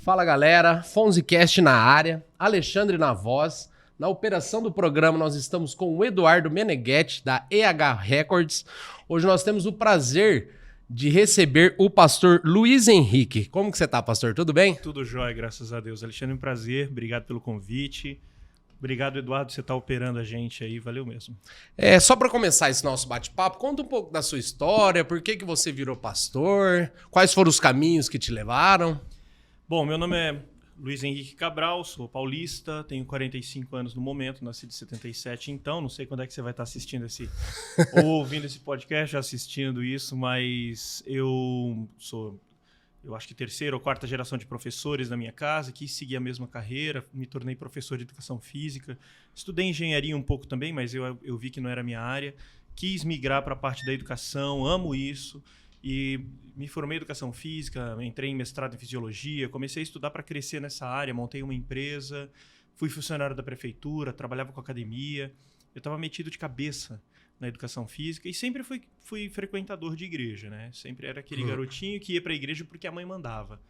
Fala galera, Fonzicast na área, Alexandre na voz. Na operação do programa nós estamos com o Eduardo Meneghetti da EH Records. Hoje nós temos o prazer de receber o pastor Luiz Henrique. Como que você tá, pastor? Tudo bem? Tudo jóia, graças a Deus. Alexandre, um prazer, obrigado pelo convite. Obrigado, Eduardo, você tá operando a gente aí, valeu mesmo. Só para começar esse nosso bate-papo, conta um pouco da sua história, por que você virou pastor, quais foram os caminhos que te levaram? Bom, meu nome é Luiz Henrique Cabral, sou paulista, tenho 45 anos no momento, nasci de 77, então não sei quando é que você vai estar assistindo ou ouvindo esse podcast, já assistindo isso, mas eu sou, acho que terceira ou quarta geração de professores na minha casa, quis seguir a mesma carreira, me tornei professor de educação física, estudei engenharia um pouco também, mas eu vi que não era a minha área, quis migrar para a parte da educação, amo isso. E me formei em educação física, entrei em mestrado em fisiologia, comecei a estudar para crescer nessa área, montei uma empresa, fui funcionário da prefeitura, trabalhava com academia. Eu estava metido de cabeça na educação física e sempre fui frequentador de igreja, né? Sempre era aquele garotinho que ia para a igreja porque a mãe mandava.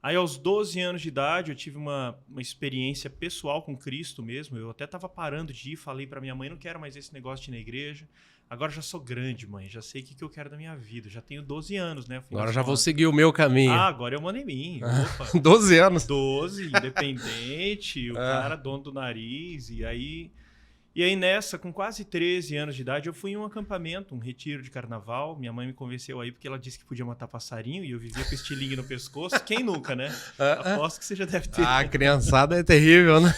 Aí, aos 12 anos de idade, eu tive uma experiência pessoal com Cristo mesmo. Eu até estava parando de ir, falei para minha mãe, não quero mais esse negócio de ir na igreja. Agora já sou grande, mãe, já sei o que eu quero da minha vida. Já tenho 12 anos, né? Agora já vou seguir o meu caminho. Agora eu mando em mim. Opa. 12 anos. 12, independente, o cara dono do nariz. E aí nessa, com quase 13 anos de idade, eu fui em um acampamento, um retiro de carnaval. Minha mãe me convenceu aí porque ela disse que podia matar passarinho e eu vivia com estilingue no pescoço. Quem nunca, né? Aposto que você já deve ter. A criançada é terrível, né?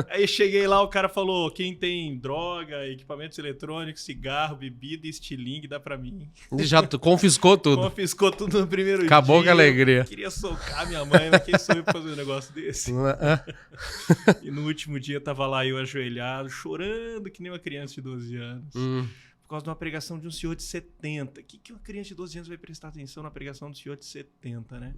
Aí cheguei lá, o cara falou, quem tem droga, equipamentos eletrônicos, cigarro, bebida e estilingue, dá pra mim. Já confiscou tudo. Confiscou tudo no primeiro dia. Acabou com a alegria. Eu queria socar minha mãe, mas quem sou eu pra fazer um negócio desse? E no último dia tava lá eu ajoelhado, chorando que nem uma criança de 12 anos. Por causa de uma pregação de um senhor de 70. Que uma criança de 12 anos vai prestar atenção na pregação do senhor de 70, né?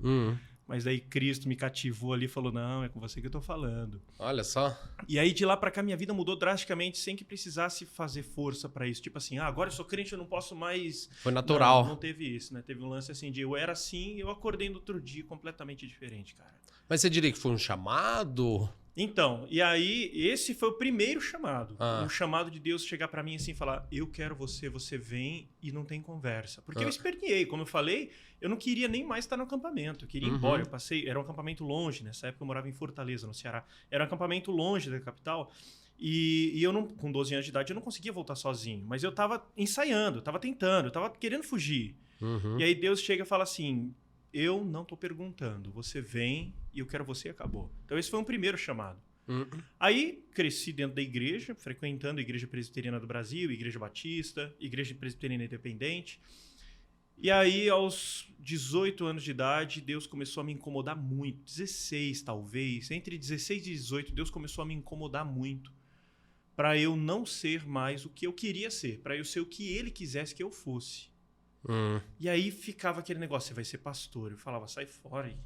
Mas aí Cristo me cativou ali e falou, não, é com você que eu tô falando. Olha só. E aí de lá pra cá minha vida mudou drasticamente sem que precisasse fazer força pra isso. Tipo assim, agora eu sou crente, eu não posso mais... Foi natural. Não teve isso, né? Teve um lance assim de eu era assim e eu acordei no outro dia completamente diferente, cara. Mas você diria que foi um chamado? Então, e aí esse foi o primeiro chamado. Um chamado de Deus chegar pra mim assim e falar, eu quero você, você vem e não tem conversa. Porque eu esperneei, como eu falei, eu não queria nem mais estar no acampamento, eu queria ir embora. Eu passei, era um acampamento longe, nessa época eu morava em Fortaleza, no Ceará. Era um acampamento longe da capital e eu não, com 12 anos de idade, eu não conseguia voltar sozinho. Mas eu tava ensaiando, eu tava tentando, eu tava querendo fugir. E aí Deus chega e fala assim, eu não tô perguntando, você vem e eu quero você e acabou. Então esse foi um primeiro chamado. Aí cresci dentro da igreja, frequentando a Igreja Presbiteriana do Brasil, Igreja Batista, Igreja Presbiteriana Independente. E aí aos 18 anos de idade, Deus começou a me incomodar muito. 16 talvez, entre 16 e 18, Deus começou a me incomodar muito. Para eu não ser mais o que eu queria ser, para eu ser o que Ele quisesse que eu fosse. E aí ficava aquele negócio, você vai ser pastor. Eu falava, sai fora aí.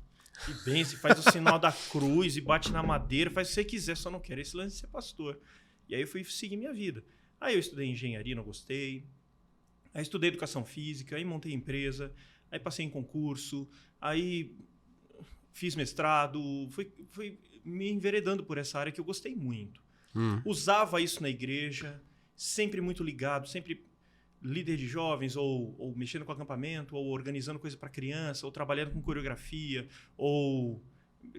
E benze, faz o sinal da cruz e bate na madeira, faz o que você quiser, só não quero esse lance de ser pastor. E aí eu fui seguir minha vida. Aí eu estudei engenharia, não gostei. Aí estudei educação física, aí montei empresa, aí passei em concurso, aí fiz mestrado, fui me enveredando por essa área que eu gostei muito. Usava isso na igreja, sempre muito ligado, sempre líder de jovens, ou mexendo com acampamento, ou organizando coisa para criança, ou trabalhando com coreografia, ou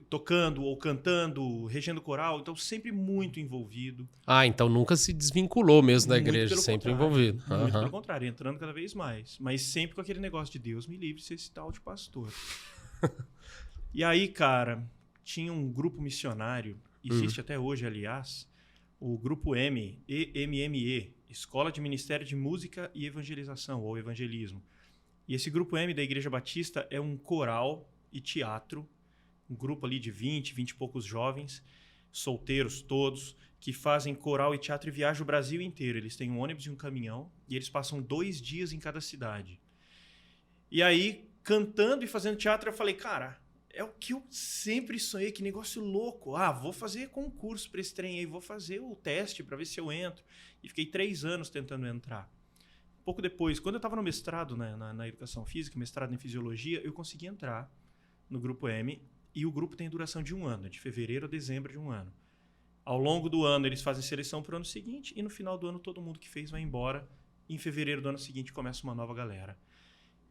tocando, ou cantando, regendo coral. Então, sempre muito envolvido. Então nunca se desvinculou mesmo da igreja, sempre envolvido. Muito pelo contrário, entrando cada vez mais. Mas sempre com aquele negócio de Deus me livre de ser esse tal de pastor. E aí, cara, tinha um grupo missionário, existe até hoje, aliás, o Grupo M, EMME, Escola de Ministério de Música e Evangelização, ou Evangelismo. E esse Grupo M da Igreja Batista é um coral e teatro, um grupo ali de 20 e poucos jovens, solteiros todos, que fazem coral e teatro e viajam o Brasil inteiro. Eles têm um ônibus e um caminhão e eles passam 2 dias em cada cidade. E aí, cantando e fazendo teatro, eu falei, cara, é o que eu sempre sonhei, que negócio louco. Vou fazer concurso para esse trem aí, vou fazer o teste para ver se eu entro. E fiquei 3 anos tentando entrar. Pouco depois, quando eu estava no mestrado, né, na educação física, mestrado em fisiologia, eu consegui entrar no Grupo M. E o grupo tem duração de 1 ano, de fevereiro a dezembro de 1 ano. Ao longo do ano, eles fazem seleção para o ano seguinte e no final do ano, todo mundo que fez vai embora. E em fevereiro do ano seguinte, começa uma nova galera.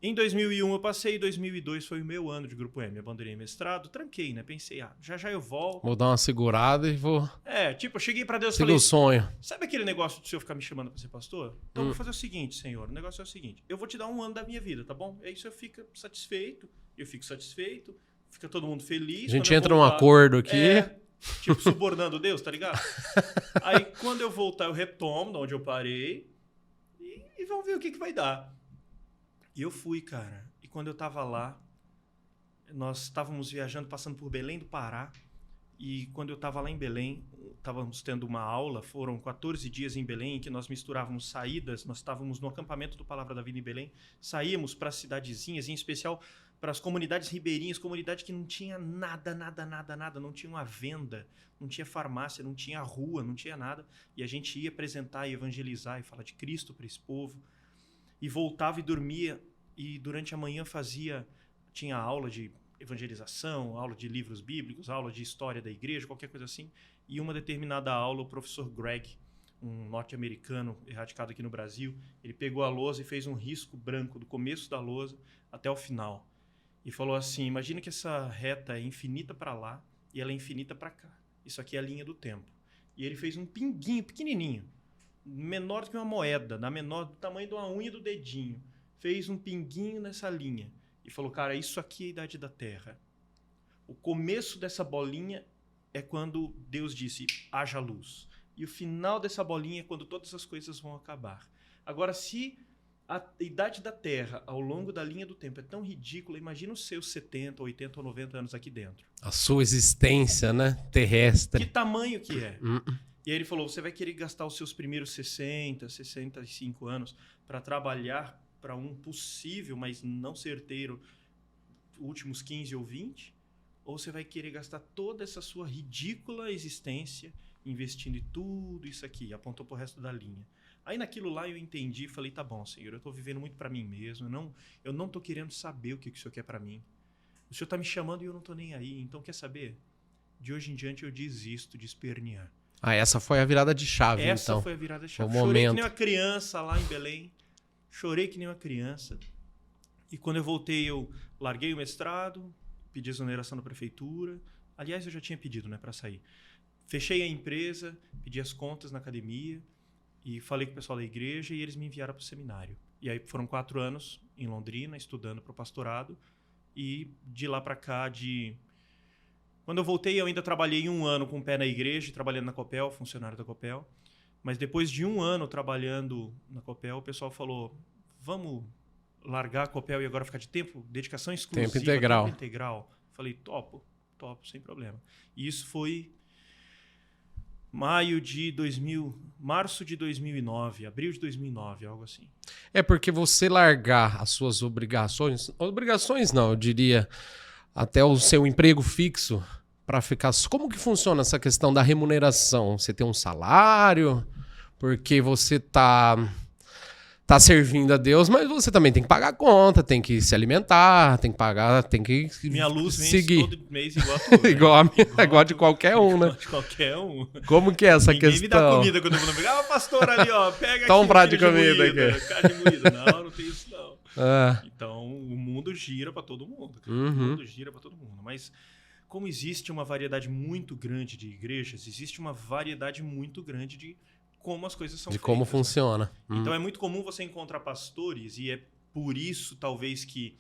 Em 2001 eu passei, 2002 foi o meu ano de Grupo M. Abandonei mestrado, tranquei, né? Pensei, já eu volto. Vou dar uma segurada e vou... Eu cheguei para Deus e falei... o sonho. Sabe aquele negócio do senhor ficar me chamando para ser pastor? Então eu vou fazer o seguinte, Senhor, o negócio é o seguinte, eu vou te dar 1 ano da minha vida, tá bom? Aí o senhor fica satisfeito, eu fico satisfeito, fica todo mundo feliz. A gente entra num acordo aqui. Tipo, subornando Deus, tá ligado? Aí quando eu voltar, eu retomo de onde eu parei e vamos ver o que vai dar. E eu fui, cara. E quando eu tava lá, nós estávamos viajando, passando por Belém do Pará. E quando eu tava lá em Belém, estávamos tendo uma aula, foram 14 dias em Belém, em que nós misturávamos saídas, nós estávamos no acampamento do Palavra da Vida em Belém, saíamos para as cidadezinhas, em especial para as comunidades ribeirinhas, comunidade que não tinha nada, não tinha uma venda, não tinha farmácia, não tinha rua, não tinha nada. E a gente ia apresentar e evangelizar e falar de Cristo para esse povo. E voltava e dormia, e durante a manhã tinha aula de evangelização, aula de livros bíblicos, aula de história da igreja, qualquer coisa assim. E uma determinada aula, o professor Greg, um norte-americano erradicado aqui no Brasil, ele pegou a lousa e fez um risco branco do começo da lousa até o final. E falou assim, imagina que essa reta é infinita para lá e ela é infinita para cá. Isso aqui é a linha do tempo. E ele fez um pinguinho pequenininho, menor do que uma moeda, do tamanho de uma unha do dedinho. Fez um pinguinho nessa linha. E falou, cara, isso aqui é a idade da Terra. O começo dessa bolinha é quando Deus disse, haja luz. E o final dessa bolinha é quando todas as coisas vão acabar. Agora, se a idade da Terra, ao longo da linha do tempo, é tão ridícula, imagina os seus 70, 80 ou 90 anos aqui dentro. A sua existência, né? Terrestre. Que tamanho que é? E aí ele falou, você vai querer gastar os seus primeiros 60, 65 anos para trabalhar para um possível, mas não certeiro, últimos 15 ou 20? Ou você vai querer gastar toda essa sua ridícula existência investindo em tudo isso aqui? Apontou para o resto da linha. Aí naquilo lá eu entendi e falei, tá bom, Senhor, eu estou vivendo muito para mim mesmo, eu não estou querendo saber o que o Senhor quer para mim. O Senhor está me chamando e eu não estou nem aí, então quer saber? De hoje em diante eu desisto de espernear. Essa foi a virada de chave, então. Essa foi a virada de chave. Chorei que nem uma criança lá em Belém, chorei que nem uma criança. E quando eu voltei, eu larguei o mestrado, pedi exoneração da prefeitura. Aliás, eu já tinha pedido, né, para sair. Fechei a empresa, pedi as contas na academia e falei com o pessoal da igreja e eles me enviaram para o seminário. E aí foram 4 anos em Londrina, estudando para o pastorado. E de lá para cá, quando eu voltei, eu ainda trabalhei 1 ano com o pé na igreja, trabalhando na Copel, funcionário da Copel. Mas depois de 1 ano trabalhando na Copel, o pessoal falou, vamos largar a Copel e agora ficar de dedicação exclusiva. Tempo integral. Tempo integral. Falei, topo, sem problema. E isso foi março de 2009, abril de 2009, algo assim. É porque você largar as suas obrigações não, eu diria, até o seu emprego fixo, para ficar... Como que funciona essa questão da remuneração? Você tem um salário, porque você tá servindo a Deus, mas você também tem que pagar a conta, tem que se alimentar, tem que pagar, tem que Minha luz seguir. Vem todo mês igual a tua. Né? igual de qualquer um, né? De qualquer um. Como que é essa Ninguém questão? me dá comida quando eu vou no mercado. Pastor ali, ó, pega Toma aqui um prato de comida aqui. Carne moída. Não tem isso não. Então, o mundo gira para todo mundo. O mundo gira para todo mundo. Mas como existe uma variedade muito grande de igrejas, existe uma variedade muito grande de como as coisas são feitas. De como funciona. Então é muito comum você encontrar pastores e é por isso talvez que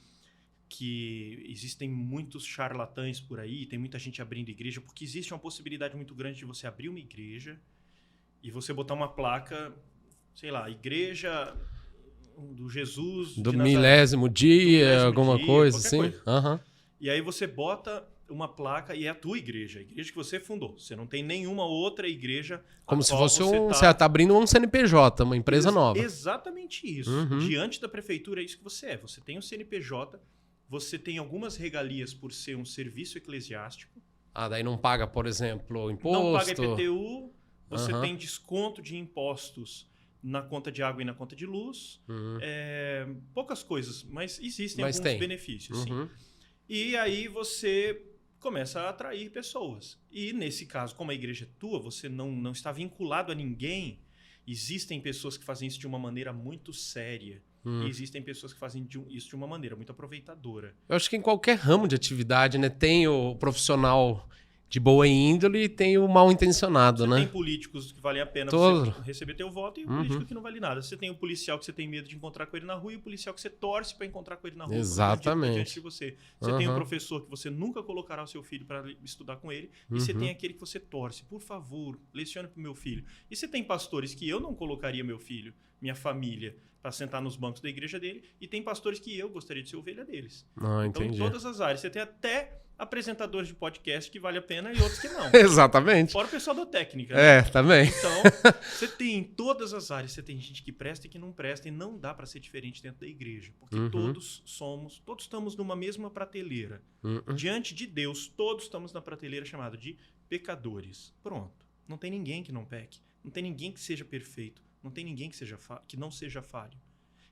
existem muitos charlatães por aí, tem muita gente abrindo igreja, porque existe uma possibilidade muito grande de você abrir uma igreja e você botar uma placa, sei lá, igreja do Jesus do de milésimo dia, alguma coisa assim. Coisa. E aí você bota uma placa e é a tua igreja, a igreja que você fundou. Você não tem nenhuma outra igreja. Como se fosse você tá abrindo um CNPJ, uma empresa nova. Exatamente isso. Diante da prefeitura é isso que você é. Você tem um CNPJ você tem algumas regalias por ser um serviço eclesiástico. Daí não paga, por exemplo, imposto? Não paga IPTU, você tem desconto de impostos na conta de água e na conta de luz. Poucas coisas, mas existem alguns benefícios. Sim. E aí você começa a atrair pessoas. E nesse caso, como a igreja é tua, você não está vinculado a ninguém. Existem pessoas que fazem isso de uma maneira muito séria. E existem pessoas que fazem isso de uma maneira muito aproveitadora. Eu acho que em qualquer ramo de atividade, né? Tem o profissional de boa índole e tem o mal intencionado, né? Tem políticos que valem a pena você receber teu voto e o político que não vale nada. Você tem o policial que você tem medo de encontrar com ele na rua e o policial que você torce para encontrar com ele na rua. Exatamente. Diante de você. Você tem um professor que você nunca colocará o seu filho para estudar com ele e você tem aquele que você torce. Por favor, lecione para o meu filho. E você tem pastores que eu não colocaria meu filho, minha família, para sentar nos bancos da igreja dele, e tem pastores que eu gostaria de ser ovelha deles. Então, em todas as áreas. Você tem até apresentadores de podcast que vale a pena e outros que não. Exatamente. Fora o pessoal da técnica. Né? Também. Então, você tem em todas as áreas, você tem gente que presta e que não presta, e não dá para ser diferente dentro da igreja, porque todos estamos numa mesma prateleira. Diante de Deus, todos estamos na prateleira chamada de pecadores. Pronto. Não tem ninguém que não peque. Não tem ninguém que seja perfeito. Não tem ninguém que não seja falho.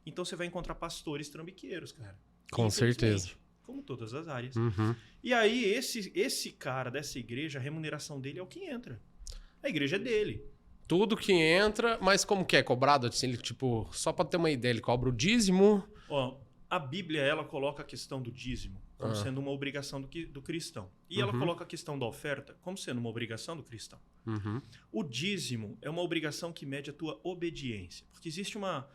Então você vai encontrar pastores trambiqueiros, cara. Com certeza. Como todas as áreas. E aí, esse cara dessa igreja, a remuneração dele é o que entra. A igreja é dele. Tudo que entra, mas como que é cobrado? Assim, ele, tipo, só para ter uma ideia, ele cobra o dízimo? A Bíblia, ela coloca a questão do dízimo como sendo uma obrigação do cristão. E ela coloca a questão da oferta como sendo uma obrigação do cristão. O dízimo é uma obrigação que mede a tua obediência. Porque existe uma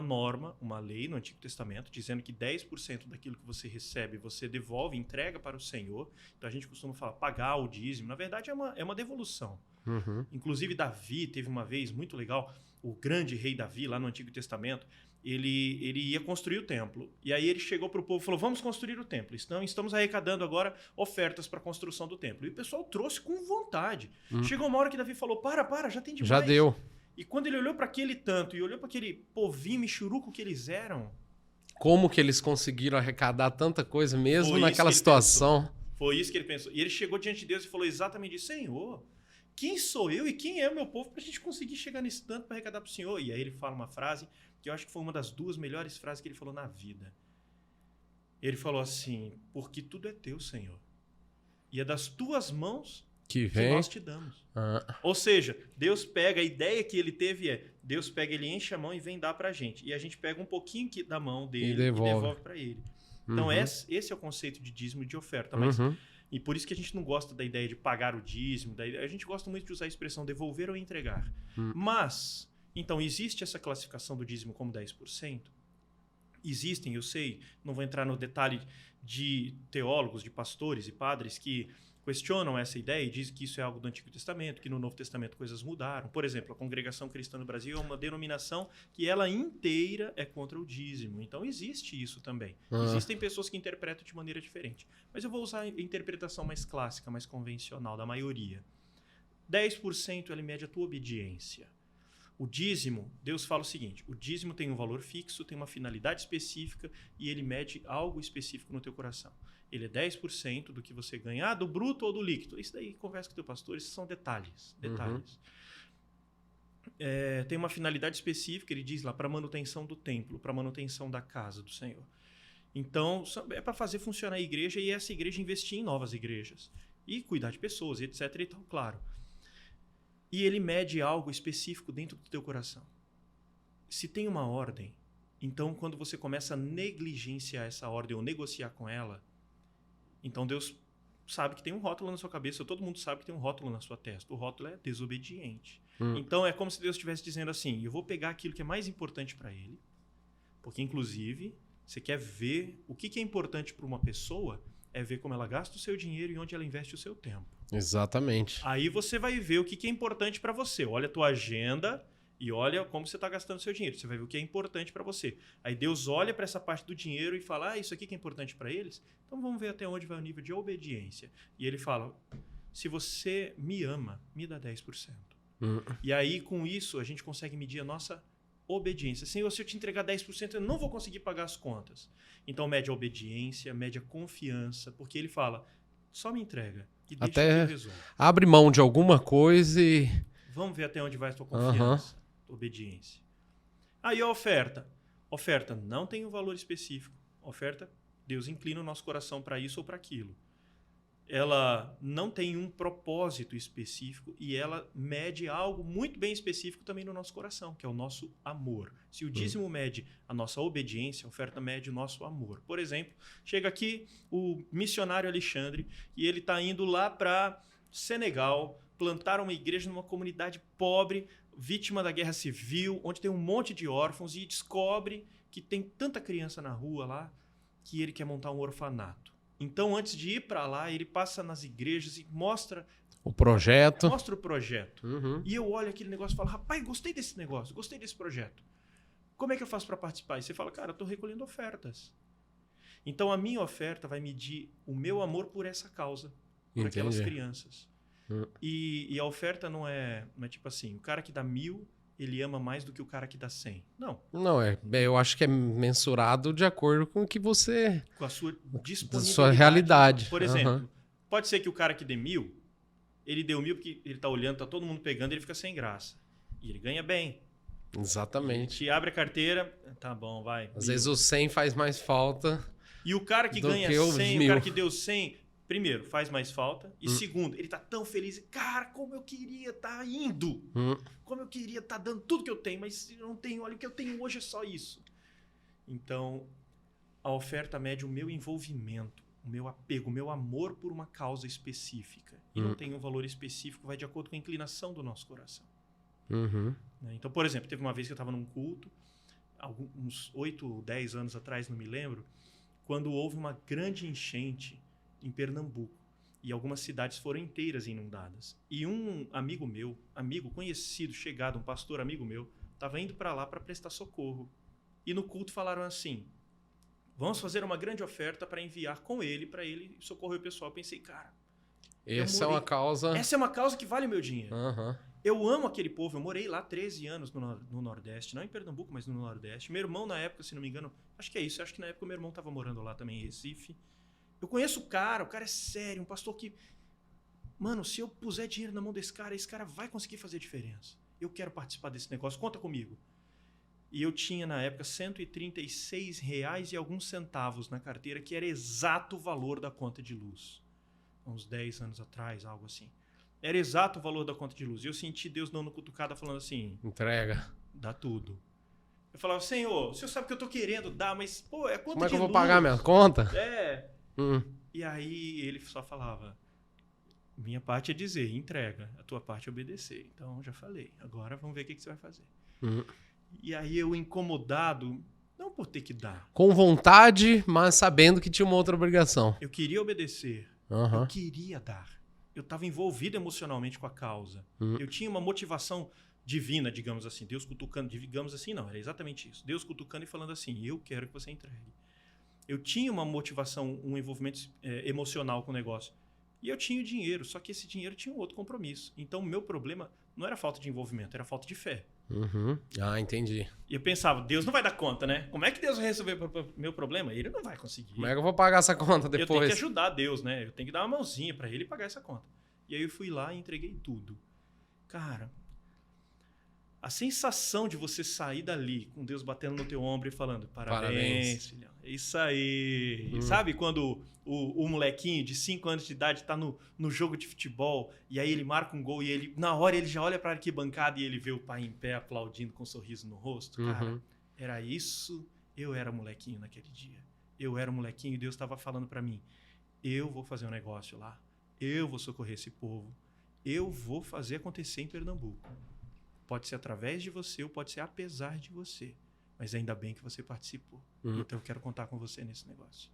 norma, uma lei no Antigo Testamento, dizendo que 10% daquilo que você recebe, você devolve, entrega para o Senhor. Então a gente costuma falar pagar o dízimo. Na verdade, é uma devolução. Inclusive, Davi teve uma vez, muito legal, o grande rei Davi, lá no Antigo Testamento, ele ia construir o templo. E aí ele chegou para o povo e falou, vamos construir o templo. Estamos arrecadando agora ofertas para a construção do templo. E o pessoal trouxe com vontade. Chegou uma hora que Davi falou, para, já tem demais. Já deu. E quando ele olhou para aquele tanto e olhou para aquele povinho michuruco que eles eram... Como que eles conseguiram arrecadar tanta coisa mesmo naquela situação? Foi isso que ele pensou. E ele chegou diante de Deus e falou exatamente isso. Senhor, quem sou eu e quem é o meu povo para a gente conseguir chegar nesse tanto para arrecadar para o Senhor? E aí ele fala uma frase que eu acho que foi uma das 2 melhores frases que ele falou na vida. Ele falou assim, porque tudo é teu, Senhor. E é das tuas mãos que nós te damos. Ou seja, Deus pega, a ideia que ele teve Deus pega, ele enche a mão e vem dar pra gente. E a gente pega um pouquinho da mão dele e devolve pra ele. Então esse é o conceito de dízimo e de oferta. Mas, e por isso que a gente não gosta da ideia de pagar o dízimo. A gente gosta muito de usar a expressão devolver ou entregar. Mas, então, existe essa classificação do dízimo como 10%? Existem, eu sei, não vou entrar no detalhe de teólogos, de pastores e padres que questionam essa ideia e dizem que isso é algo do Antigo Testamento, que no Novo Testamento coisas mudaram. Por exemplo, a Congregação Cristã no Brasil é uma denominação que ela inteira é contra o dízimo. Então existe isso também. Existem pessoas que interpretam de maneira diferente. Mas eu vou usar a interpretação mais clássica, mais convencional, da maioria. 10% ele mede a tua obediência. O dízimo, Deus fala o seguinte, o dízimo tem um valor fixo, tem uma finalidade específica e ele mede algo específico no teu coração. Ele é 10% do que você ganhar, do bruto ou do líquido. Isso daí, conversa com o teu pastor, esses são detalhes. Tem uma finalidade específica, ele diz lá, para manutenção do templo, para manutenção da casa do Senhor. Então, é para fazer funcionar a igreja e essa igreja investir em novas igrejas. E cuidar de pessoas, etc. e tal, claro. E ele mede algo específico dentro do teu coração. Se tem uma ordem, então quando você começa a negligenciar essa ordem ou negociar com ela, então Deus sabe que tem um rótulo na sua cabeça, todo mundo sabe que tem um rótulo na sua testa. O rótulo é desobediente. Então é como se Deus estivesse dizendo assim, eu vou pegar aquilo que é mais importante para ele, porque inclusive você quer ver o que é importante para uma pessoa, é ver como ela gasta o seu dinheiro e onde ela investe o seu tempo. Exatamente. Aí você vai ver o que é importante para você. Olha a tua agenda e olha como você está gastando o seu dinheiro. Você vai ver o que é importante para você. Aí Deus olha para essa parte do dinheiro e fala, isso aqui que é importante para eles? Então vamos ver até onde vai o nível de obediência. E ele fala, se você me ama, me dá 10%. E aí com isso a gente consegue medir a nossa obediência. Senhor, se eu te entregar 10%, eu não vou conseguir pagar as contas. Então mede a obediência, mede a confiança, porque ele fala, só me entrega e deixa que eu resolvo. Abre mão de alguma coisa e... Vamos ver até onde vai a tua confiança, tua obediência. Aí a oferta. Oferta não tem um valor específico. Oferta, Deus inclina o nosso coração para isso ou para aquilo. Ela não tem um propósito específico e ela mede algo muito bem específico também no nosso coração, que é o nosso amor. Se o dízimo mede a nossa obediência, a oferta mede o nosso amor. Por exemplo, chega aqui o missionário Alexandre e ele está indo lá para Senegal plantar uma igreja numa comunidade pobre, vítima da guerra civil, onde tem um monte de órfãos e descobre que tem tanta criança na rua lá que ele quer montar um orfanato. Então, antes de ir para lá, ele passa nas igrejas e mostra o projeto. Mostra o projeto. E eu olho aquele negócio e falo, rapaz, gostei desse negócio, gostei desse projeto. Como é que eu faço para participar? E você fala, cara, eu estou recolhendo ofertas. Então, a minha oferta vai medir o meu amor por essa causa, por aquelas crianças. E a oferta não é tipo assim, o cara que dá 1.000, ele ama mais do que o cara que dá 100. Não. Não, eu acho que é mensurado de acordo com o que você... Com a sua disponibilidade. Da sua realidade. Por exemplo, pode ser que o cara que dê 1.000, ele deu 1.000 porque ele tá olhando, tá todo mundo pegando, ele fica sem graça. E ele ganha bem. Exatamente. Te abre a carteira, tá bom, vai. Às 1.000. vezes o 100 faz mais falta. E o cara que ganha 100, o cara que deu 100... Primeiro, faz mais falta. E segundo, ele tá tão feliz. Cara, como eu queria estar indo. Como eu queria estar dando tudo que eu tenho. Mas eu não tenho. Olha, o que eu tenho hoje é só isso. Então, a oferta mede o meu envolvimento, o meu apego, o meu amor por uma causa específica. E não tem um valor específico, vai de acordo com a inclinação do nosso coração. Então, por exemplo, teve uma vez que eu estava num culto, uns 8 ou 10 anos atrás, não me lembro, quando houve uma grande enchente em Pernambuco. E algumas cidades foram inteiras inundadas. E um amigo meu, amigo conhecido, chegado, um pastor amigo meu, estava indo para lá para prestar socorro. E no culto falaram assim, vamos fazer uma grande oferta para enviar com ele, para ele socorrer o pessoal. Eu pensei, cara... Essa é uma causa que vale o meu dinheiro. Eu amo aquele povo. Eu morei lá 13 anos no Nordeste. Não em Pernambuco, mas no Nordeste. Meu irmão, na época, se não me engano... Acho que é isso. Acho que na época meu irmão estava morando lá também, em Recife. Eu conheço o cara é sério, um pastor que... Mano, se eu puser dinheiro na mão desse cara, esse cara vai conseguir fazer diferença. Eu quero participar desse negócio, conta comigo. E eu tinha, na época, R$136 e alguns centavos na carteira, que era exato o valor da conta de luz. Uns 10 anos atrás, algo assim. Era exato o valor da conta de luz. E eu senti Deus dando cutucada, falando assim... Entrega. Dá tudo. Eu falava, Senhor, o Senhor sabe que eu tô querendo dar, mas, pô, é conta de luz. Como é que eu vou pagar minha conta? É... E aí ele só falava, minha parte é dizer, entrega, a tua parte é obedecer. Então, já falei, agora vamos ver o que você vai fazer. E aí eu incomodado, não por ter que dar. Com vontade, mas sabendo que tinha uma outra obrigação. Eu queria obedecer, eu queria dar. Eu estava envolvido emocionalmente com a causa. Eu tinha uma motivação divina, digamos assim, Deus cutucando, digamos assim, não, era exatamente isso. Deus cutucando e falando assim, eu quero que você entregue. Eu tinha uma motivação, um envolvimento emocional com o negócio. E eu tinha o dinheiro, só que esse dinheiro tinha um outro compromisso. Então, o meu problema não era falta de envolvimento, era falta de fé. Ah, entendi. E eu pensava, Deus não vai dar conta, né? Como é que Deus vai resolver o meu problema? Ele não vai conseguir. Como é que eu vou pagar essa conta depois? Eu tenho que ajudar Deus, né? Eu tenho que dar uma mãozinha para ele pagar essa conta. E aí eu fui lá e entreguei tudo. Cara... A sensação de você sair dali com Deus batendo no teu ombro e falando parabéns, filhão. É isso aí. Sabe quando o molequinho de 5 anos de idade tá no jogo de futebol e aí ele marca um gol e ele na hora ele já olha pra arquibancada e ele vê o pai em pé aplaudindo com um sorriso no rosto? Cara, era isso. Eu era molequinho naquele dia. Eu era molequinho e Deus estava falando pra mim, eu vou fazer um negócio lá. Eu vou socorrer esse povo. Eu vou fazer acontecer em Pernambuco. Pode ser através de você ou pode ser apesar de você. Mas ainda bem que você participou. Então eu quero contar com você nesse negócio.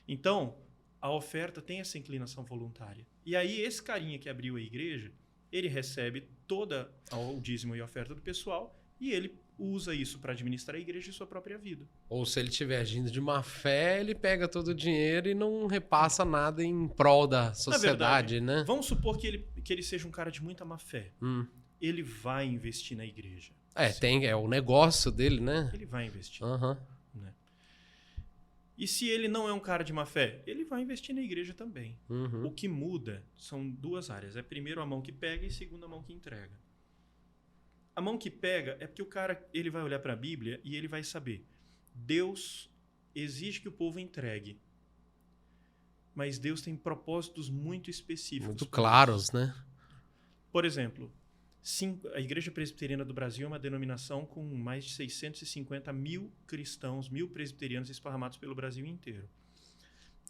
Então, a oferta tem essa inclinação voluntária. E aí esse carinha que abriu a igreja, ele recebe toda o dízimo e a oferta do pessoal e ele usa isso para administrar a igreja e sua própria vida. Ou se ele estiver agindo de má fé, ele pega todo o dinheiro e não repassa nada em prol da sociedade, verdade, né? Vamos supor que ele seja um cara de muita má fé. ele vai investir na igreja. É o negócio dele, né? Ele vai investir. Uhum. Né? E se ele não é um cara de má fé, ele vai investir na igreja também. Uhum. O que muda são duas áreas. É primeiro a mão que pega e segundo a mão que entrega. A mão que pega é porque o cara ele vai olhar para a Bíblia e ele vai saber. Deus exige que o povo entregue. Mas Deus tem propósitos muito específicos. Muito claros, né? Por exemplo, a Igreja Presbiteriana do Brasil é uma denominação com mais de 650 mil cristãos, 1000 presbiterianos esparramados pelo Brasil inteiro.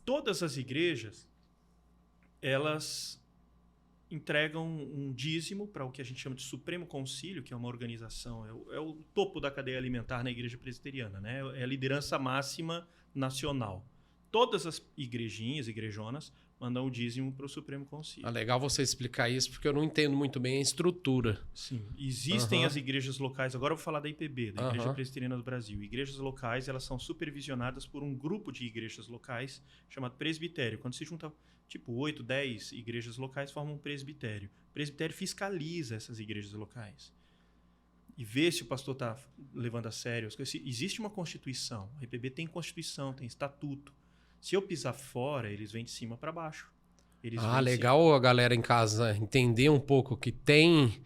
Todas as igrejas, elas entregam um dízimo para o que a gente chama de Supremo Concílio, que é uma organização, é o topo da cadeia alimentar na Igreja Presbiteriana, né? É a liderança máxima nacional. Todas as igrejinhas, igrejonas, mandam o dízimo para o Supremo Concílio. Legal você explicar isso, porque eu não entendo muito bem a estrutura. Sim. Existem as igrejas locais, agora eu vou falar da IPB, da Igreja Presbiteriana do Brasil. Igrejas locais, elas são supervisionadas por um grupo de igrejas locais chamado presbitério. Quando se junta, 8, 10 igrejas locais, formam um presbitério. O presbitério fiscaliza essas igrejas locais. E vê se o pastor está levando a sério. Existe uma Constituição. A IPB tem Constituição, tem estatuto. Se eu pisar fora, eles vêm de cima para baixo. Legal a galera em casa entender um pouco que tem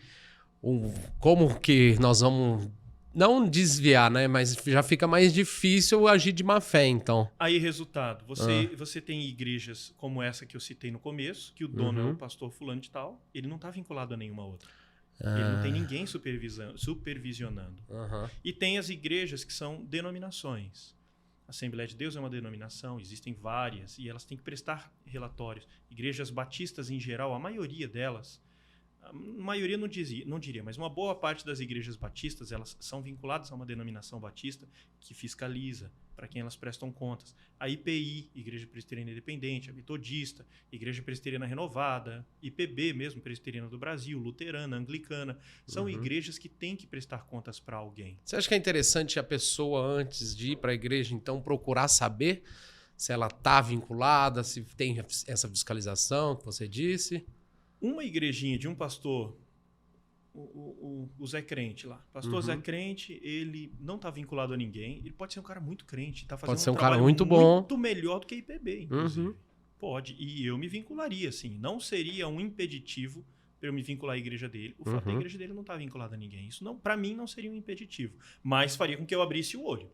como que nós vamos não desviar, né? Mas já fica mais difícil agir de má fé, então. Aí, resultado, você tem igrejas como essa que eu citei no começo, que o dono é o pastor fulano de tal, ele não está vinculado a nenhuma outra. Ele não tem ninguém supervisionando. E tem as igrejas que são denominações. A Assembleia de Deus é uma denominação, existem várias, e elas têm que prestar relatórios. Igrejas batistas, em geral, a maioria delas, não diria, mas uma boa parte das igrejas batistas, elas são vinculadas a uma denominação batista que fiscaliza, para quem elas prestam contas. A IPI, Igreja Presbiteriana Independente, a Metodista, Igreja Presbiteriana Renovada, IPB mesmo, Presbiteriana do Brasil, Luterana, Anglicana, são igrejas que têm que prestar contas para alguém. Você acha que é interessante a pessoa, antes de ir para a igreja, então, procurar saber se ela está vinculada, se tem essa fiscalização que você disse? Uma igrejinha de um pastor, o Zé Crente lá. Pastor Zé Crente, ele não está vinculado a ninguém. Ele pode ser um cara muito crente. Está fazendo pode ser um cara trabalho muito bom. Muito melhor do que a IPB, inclusive. Pode. E eu me vincularia, assim. Não seria um impeditivo para eu me vincular à igreja dele. O fato da igreja dele não estar vinculada a ninguém. Isso, para mim, não seria um impeditivo. Mas faria com que eu abrisse o olho.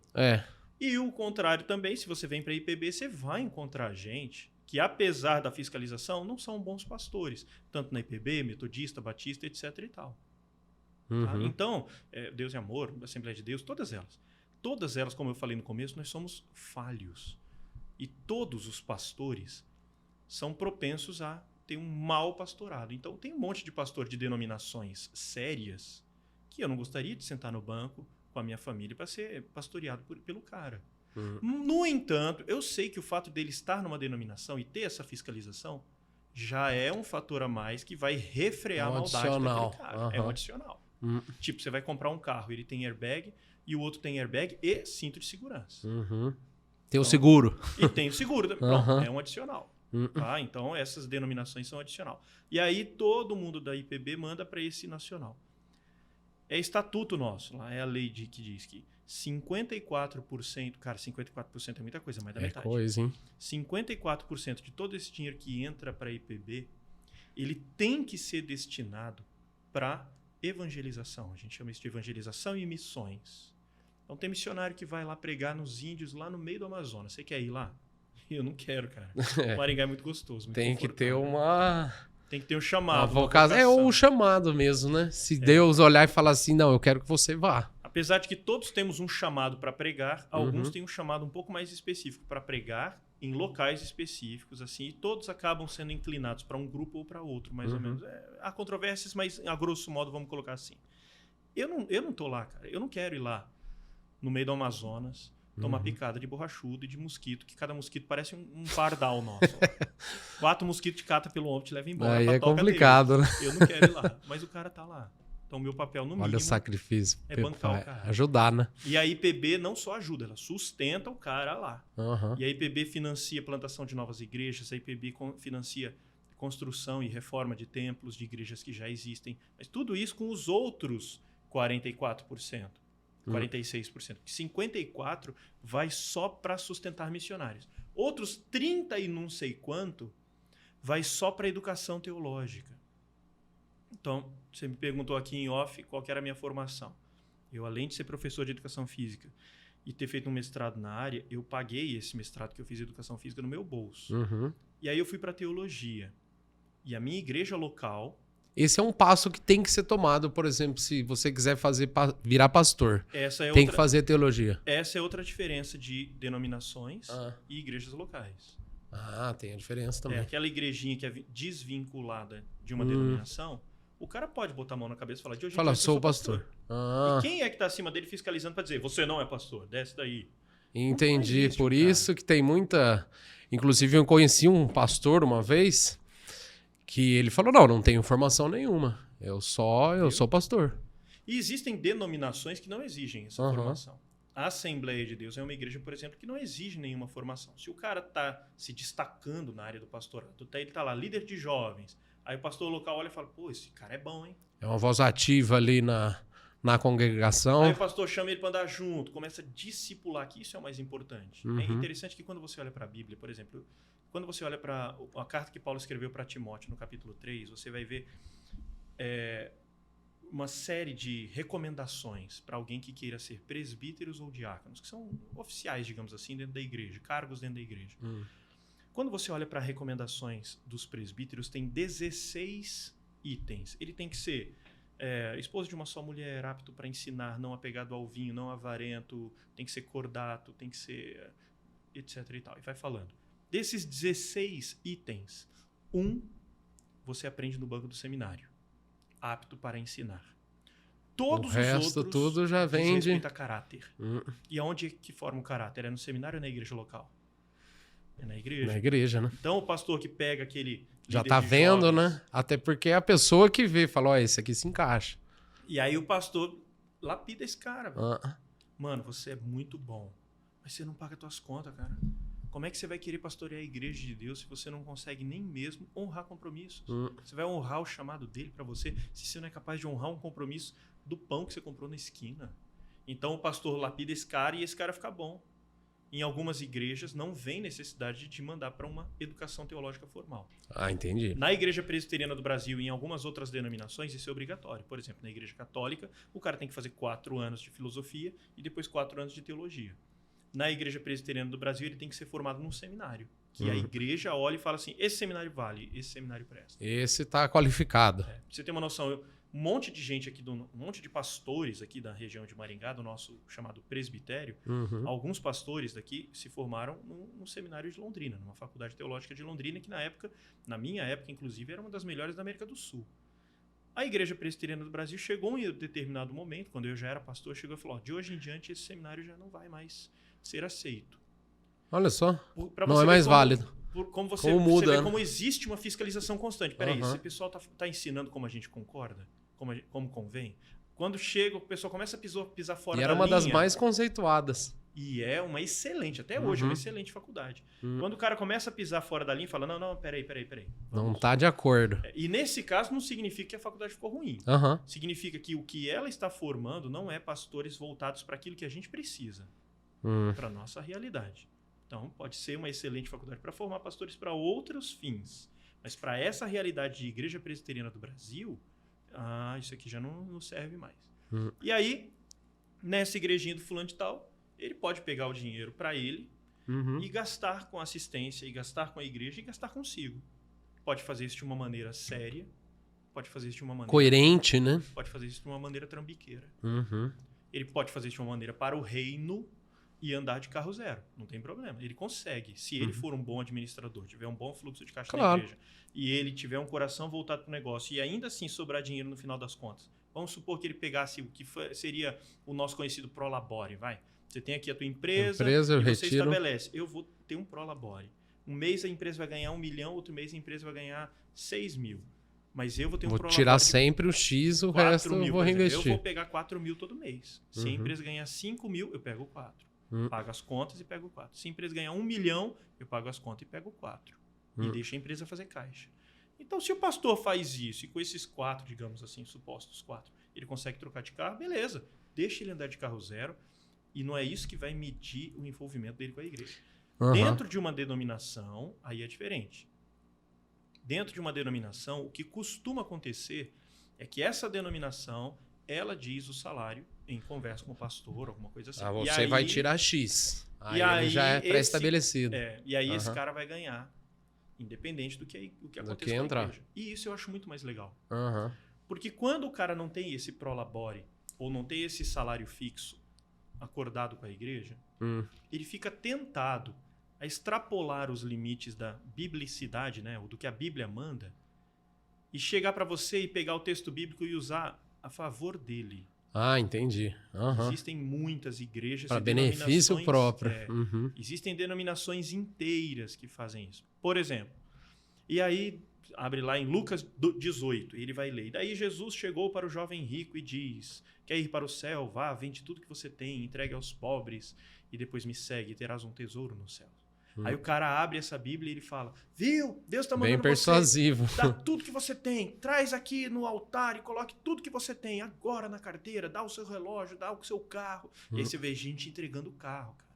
E o contrário também, se você vem para a IPB, você vai encontrar gente que, apesar da fiscalização, não são bons pastores. Tanto na IPB, Metodista, Batista, etc. e tal. Tá? Então, Deus é Amor, Assembleia de Deus, todas elas, como eu falei no começo, nós somos falhos. E todos os pastores são propensos a ter um mau pastorado. Então, tem um monte de pastor de denominações sérias que eu não gostaria de sentar no banco com a minha família para ser pastoreado pelo cara. No entanto, eu sei que o fato dele estar numa denominação e ter essa fiscalização já é um fator a mais que vai refrear a maldade daquele cara. É um adicional. Tipo, você vai comprar um carro, ele tem airbag e o outro tem airbag e cinto de segurança. Tem o seguro. E tem o seguro. Pronto, é um adicional. Tá? Então, essas denominações são adicional. E aí, todo mundo da IPB manda para esse nacional. É estatuto nosso, lá é a lei que diz que 54%, cara, 54% é muita coisa, mais da metade. Coisa, hein? 54% de todo esse dinheiro que entra para a IPB, ele tem que ser destinado para evangelização. A gente chama isso de evangelização e missões. Então tem missionário que vai lá pregar nos índios lá no meio do Amazonas. Você quer ir lá? Eu não quero, cara. Maringá é muito gostoso. Muito tem que ter Tem que ter um chamado. É o chamado mesmo, né? Se Deus olhar e falar assim, não, eu quero que você vá. Apesar de que todos temos um chamado para pregar, alguns têm um chamado um pouco mais específico para pregar em locais específicos, assim, e todos acabam sendo inclinados para um grupo ou para outro, mais ou menos. Há controvérsias, mas a grosso modo vamos colocar assim. Eu não tô lá, cara. Eu não quero ir lá no meio do Amazonas tomar picada de borrachudo e de mosquito, que cada mosquito parece um pardal nosso. 4 mosquitos te cata pelo ombro e te leva embora. Aí é complicado, né? Eu não quero ir lá, mas o cara tá lá. Então, o meu papel, no mínimo, olha o sacrifício. É bancar o cara. Ajudar, né? E a IPB não só ajuda, ela sustenta o cara lá. E a IPB financia a plantação de novas igrejas, a IPB financia construção e reforma de templos, de igrejas que já existem. Mas tudo isso com os outros 44%, 46%. 54% vai só para sustentar missionários. Outros 30 e não sei quanto vai só para educação teológica. Então, você me perguntou aqui em off qual que era a minha formação. Eu, além de ser professor de educação física e ter feito um mestrado na área, eu paguei esse mestrado que eu fiz em educação física no meu bolso. E aí eu fui para teologia. E a minha igreja local... Esse é um passo que tem que ser tomado, por exemplo, se você quiser virar pastor. Tem que fazer teologia. Essa é outra diferença de denominações e igrejas locais. Tem a diferença também. Aquela igrejinha que é desvinculada de uma denominação, o cara pode botar a mão na cabeça e falar, de hoje em dia eu sou pastor. E quem é que está acima dele fiscalizando para dizer, você não é pastor, desce daí. Entendi, por isso que tem muita... Inclusive eu conheci um pastor uma vez que ele falou, não tenho formação nenhuma, eu sou pastor. E existem denominações que não exigem essa formação. A Assembleia de Deus é uma igreja, por exemplo, que não exige nenhuma formação. Se o cara está se destacando na área do pastorado, ele está lá, líder de jovens, aí o pastor local olha e fala, pô, esse cara é bom, hein? É uma voz ativa ali na congregação. Aí o pastor chama ele para andar junto, começa a discipular, que isso é o mais importante. É interessante que quando você olha para a Bíblia, por exemplo, quando você olha para a carta que Paulo escreveu para Timóteo, no capítulo 3, você vai ver uma série de recomendações para alguém que queira ser presbíteros ou diáconos, que são oficiais, digamos assim, dentro da igreja, cargos dentro da igreja. Quando você olha para recomendações dos presbíteros, tem 16 itens. Ele tem que ser esposo de uma só mulher, apto para ensinar, não apegado ao vinho, não avarento, tem que ser cordato, tem que ser etc e tal. E vai falando. Desses 16 itens, você aprende no banco do seminário. Apto para ensinar. Todos o resto, os outros tudo já vem diz respeito a caráter. E aonde que forma o caráter? É no seminário ou na igreja local? É na igreja. Na igreja, né? Então o pastor que pega aquele... Já tá vendo, jovens, né? Até porque é a pessoa que vê, fala, esse aqui se encaixa. E aí o pastor lapida esse cara. Mano, você é muito bom, mas você não paga suas contas, cara. Como é que você vai querer pastorear a igreja de Deus se você não consegue nem mesmo honrar compromissos? Você vai honrar o chamado dele para você se você não é capaz de honrar um compromisso do pão que você comprou na esquina? Então o pastor lapida esse cara e esse cara fica bom. Em algumas igrejas não vem necessidade de mandar para uma educação teológica formal. Entendi. Na Igreja Presbiteriana do Brasil e em algumas outras denominações isso é obrigatório. Por exemplo, na Igreja Católica, o cara tem que fazer 4 anos de filosofia e depois 4 anos de teologia. Na Igreja Presbiteriana do Brasil, ele tem que ser formado num seminário. Que a igreja olha e fala assim, esse seminário vale, esse seminário presta. Esse está qualificado. Pra você ter uma noção, um monte de gente aqui, um monte de pastores aqui da região de Maringá, do nosso chamado presbitério, alguns pastores daqui se formaram num seminário de Londrina, numa faculdade teológica de Londrina, que na minha época, inclusive, era uma das melhores da América do Sul. A Igreja Presbiteriana do Brasil chegou em um determinado momento, quando eu já era pastor, chegou e falou, de hoje em diante esse seminário já não vai mais ser aceito. Olha só, não é mais válido. Como você muda, vê como existe uma fiscalização constante. Peraí, esse pessoal tá ensinando como a gente concorda? Como convém? Quando chega, o pessoal começa a pisar fora da linha. E era uma das mais conceituadas. E é uma excelente, até hoje, uma excelente faculdade. Quando o cara começa a pisar fora da linha, fala, não, peraí. Não tá de acordo. E nesse caso, não significa que a faculdade ficou ruim. Significa que o que ela está formando não é pastores voltados para aquilo que a gente precisa. Para a nossa realidade. Então, pode ser uma excelente faculdade para formar pastores para outros fins. Mas para essa realidade de Igreja Presbiteriana do Brasil, isso aqui já não serve mais. E aí, nessa igrejinha do fulano de tal, ele pode pegar o dinheiro para ele e gastar com assistência, e gastar com a igreja, e gastar consigo. Pode fazer isso de uma maneira séria, pode fazer isso de uma maneira... coerente, né? Pode fazer isso de uma maneira trambiqueira. Ele pode fazer isso de uma maneira para o reino e andar de carro zero. Não tem problema. Ele consegue. Se ele for um bom administrador, tiver um bom fluxo de caixa na igreja, e ele tiver um coração voltado para o negócio, e ainda assim sobrar dinheiro no final das contas. Vamos supor que ele pegasse o que seria o nosso conhecido prolabore, vai. Você tem aqui a tua empresa e você estabelece. Eu vou ter um prolabore. Um mês a empresa vai ganhar 1 milhão, outro mês a empresa vai ganhar 6 mil. Mas eu vou ter um prolabore. Vou tirar sempre o X, o resto eu vou reinvestir. Eu vou pegar 4 mil todo mês. Se a empresa ganhar 5 mil, eu pego 4. Pago as contas e pego 4. Se a empresa ganhar 1 milhão, eu pago as contas e pego 4. E deixo a empresa fazer caixa. Então, se o pastor faz isso e com esses 4, digamos assim, supostos 4, ele consegue trocar de carro, beleza. Deixa ele andar de carro zero e não é isso que vai medir o envolvimento dele com a igreja. Dentro de uma denominação, aí é diferente. Dentro de uma denominação, o que costuma acontecer é que essa denominação, ela diz o salário em conversa com o pastor, alguma coisa assim. Você vai tirar X. Aí já é pré-estabelecido. E aí esse cara vai ganhar, independente do que aconteça com a igreja. E isso eu acho muito mais legal. Porque quando o cara não tem esse prolabore, ou não tem esse salário fixo acordado com a igreja, ele fica tentado a extrapolar os limites da biblicidade, né, ou do que a Bíblia manda, e chegar para você e pegar o texto bíblico e usar a favor dele. Ah, entendi. Existem muitas igrejas para benefício próprio. Existem denominações inteiras que fazem isso. Por exemplo, e aí abre lá em Lucas 18, ele vai ler. E daí Jesus chegou para o jovem rico e diz: quer ir para o céu? Vá, vende tudo que você tem, entregue aos pobres e depois me segue e terás um tesouro no céu. Aí o cara abre essa Bíblia e ele fala: viu? Deus está mandando bem persuasivo. você, dá tudo que você tem, traz aqui no altar e coloque tudo que você tem agora na carteira, dá o seu relógio, dá o seu carro. E aí você vê gente entregando o carro, cara.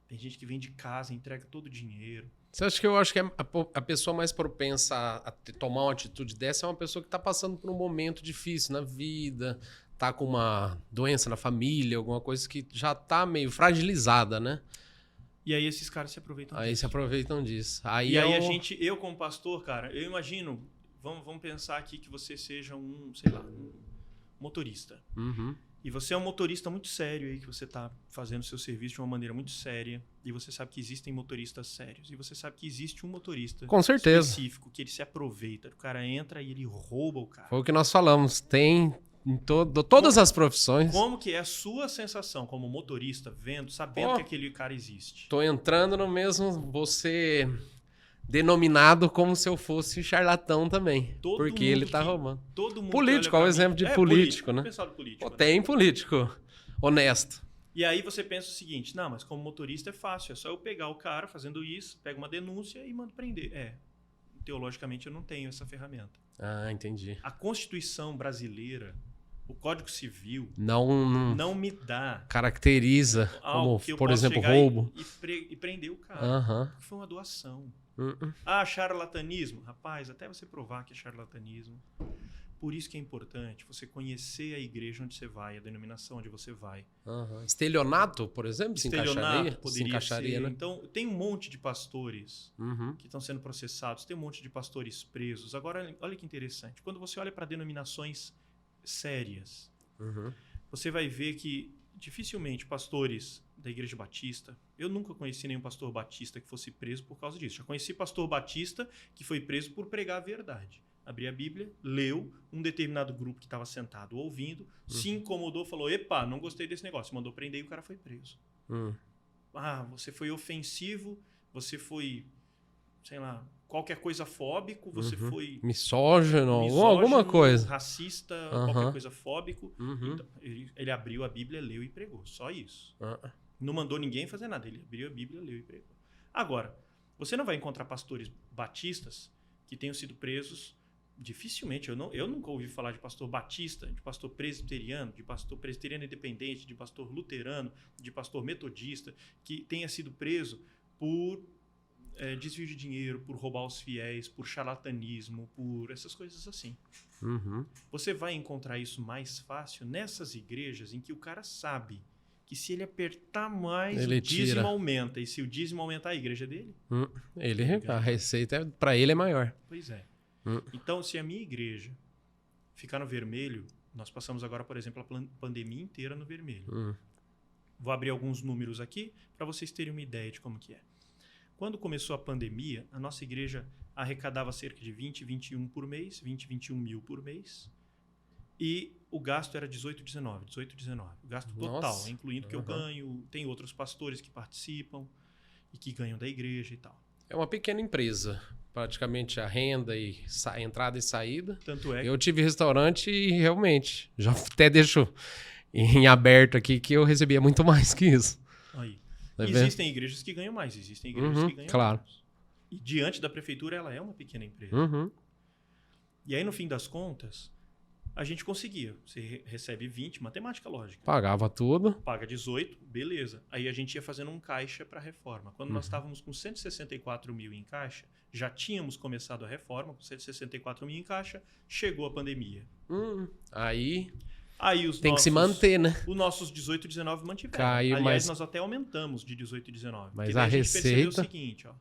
Tem gente que vem de casa, entrega todo o dinheiro. Você acha que eu acho que a pessoa mais propensa a tomar uma atitude dessa é uma pessoa que está passando por um momento difícil na vida, tá com uma doença na família, alguma coisa que já tá meio fragilizada, né? E aí esses caras se aproveitam disso. Aí se aproveitam disso. Eu como pastor, cara, eu imagino, vamos pensar aqui que você seja um motorista. E você é um motorista muito sério aí, que você está fazendo o seu serviço de uma maneira muito séria. E você sabe que existem motoristas sérios. E você sabe que existe um motorista com certeza específico que ele se aproveita. O cara entra e ele rouba o carro. Foi o que nós falamos. Tem em todas as profissões. Como que é a sua sensação como motorista, sabendo que aquele cara existe? Tô entrando no mesmo, você denominado como se eu fosse charlatão também. Porque ele tá roubando. Todo mundo político, olha o exemplo de político, né? Político, né? Tem político honesto. E aí você pensa o seguinte: não, mas como motorista é fácil, é só eu pegar o cara fazendo isso, pego uma denúncia e mando prender. Teologicamente eu não tenho essa ferramenta. Ah, entendi. A Constituição brasileira, o Código Civil, não me dá caracteriza como, por exemplo, roubo. E prender o cara. Porque foi uma doação. Charlatanismo. Rapaz, até você provar que é charlatanismo. Por isso que é importante você conhecer a igreja onde você vai, a denominação onde você vai. Estelionato, por exemplo, se poderia encaixaria, ser. né? Então, tem um monte de pastores que estão sendo processados, tem um monte de pastores presos. Agora, olha que interessante. Quando você olha para denominações sérias, você vai ver que dificilmente pastores da Igreja Batista, eu nunca conheci nenhum pastor batista que fosse preso por causa disso. Já conheci pastor batista que foi preso por pregar a verdade. Abriu a Bíblia, leu, um determinado grupo que estava sentado ouvindo, se incomodou, falou: epa, não gostei desse negócio, mandou prender e o cara foi preso. Você foi ofensivo, você foi, sei lá, qualquer coisa fóbico, você foi misógino, alguma coisa. Racista, qualquer coisa fóbico. Então, ele abriu a Bíblia, leu e pregou. Só isso. Não mandou ninguém fazer nada. Ele abriu a Bíblia, leu e pregou. Agora, você não vai encontrar pastores batistas que tenham sido presos. Dificilmente. Eu nunca ouvi falar de pastor batista, de pastor presbiteriano independente, de pastor luterano, de pastor metodista, que tenha sido preso por desvio de dinheiro, por roubar os fiéis, por charlatanismo, por essas coisas assim. Você vai encontrar isso mais fácil nessas igrejas em que o cara sabe que se ele apertar mais, o dízimo aumenta. E se o dízimo aumentar, a igreja dele? A receita para ele é maior. Pois é. Então, se a minha igreja ficar no vermelho, nós passamos agora, por exemplo, a pandemia inteira no vermelho. Vou abrir alguns números aqui para vocês terem uma ideia de como que é. Quando começou a pandemia, a nossa igreja arrecadava cerca de 21 mil por mês. E o gasto era 18, 19. O gasto total, incluindo que eu ganho. Tem outros pastores que participam e que ganham da igreja e tal. É uma pequena empresa. Praticamente a renda e entrada e saída. Tanto é. Eu tive restaurante e realmente, já até deixo em aberto aqui que eu recebia muito mais que isso. Aí. Existem igrejas que ganham mais, existem igrejas que ganham menos. E diante da prefeitura, ela é uma pequena empresa. E aí, no fim das contas, a gente conseguia. Você recebe 20, matemática lógica. Pagava tudo. Paga 18, beleza. Aí a gente ia fazendo um caixa para a reforma. Quando nós estávamos com 164 mil em caixa, já tínhamos começado a reforma, com 164 mil em caixa, chegou a pandemia. Aí os tem que se manter, né? Os nossos 18 e 19 mantiveram. Caiu, Aliás, nós até aumentamos de 18 e 19. Mas a a gente receita... percebeu o seguinte, ó.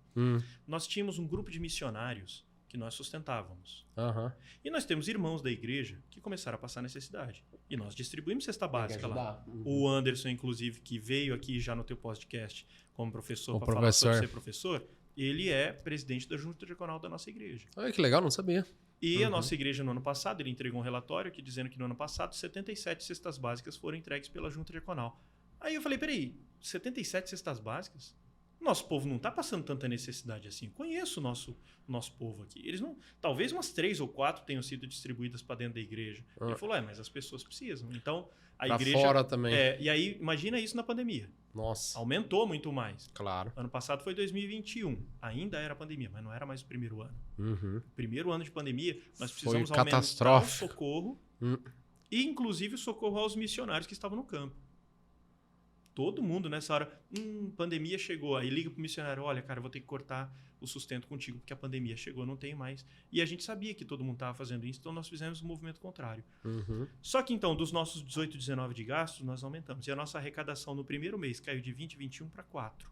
Nós tínhamos um grupo de missionários que nós sustentávamos. E nós temos irmãos da igreja que começaram a passar necessidade. E nós distribuímos cesta básica lá. O Anderson, inclusive, que veio aqui já no teu podcast como professor para falar sobre ser professor, ele é presidente da Junta Diaconal da nossa igreja. Olha que legal, não sabia. E a nossa igreja, no ano passado, ele entregou um relatório aqui dizendo que no ano passado 77 cestas básicas foram entregues pela Junta Diaconal. Aí eu falei, peraí, 77 cestas básicas? Nosso povo não está passando tanta necessidade assim. Conheço o nosso povo aqui. Eles não, talvez umas 3 ou 4 tenham sido distribuídas para dentro da igreja. Ele falou, mas as pessoas precisam. Então, a igreja... fora também. E aí, imagina isso na pandemia. Nossa. Aumentou muito mais. Claro. Ano passado foi 2021. Ainda era pandemia, mas não era mais o primeiro ano. O primeiro ano de pandemia, nós precisamos aumentar o socorro e, inclusive, o socorro aos missionários que estavam no campo. Todo mundo nessa hora, pandemia chegou. Aí liga pro missionário, olha, cara, eu vou ter que cortar o sustento contigo, porque a pandemia chegou, não tenho mais. E a gente sabia que todo mundo estava fazendo isso, então nós fizemos um movimento contrário. Só que então, dos nossos 18, 19 de gastos, nós aumentamos. E a nossa arrecadação no primeiro mês caiu de 20, 21 para 4.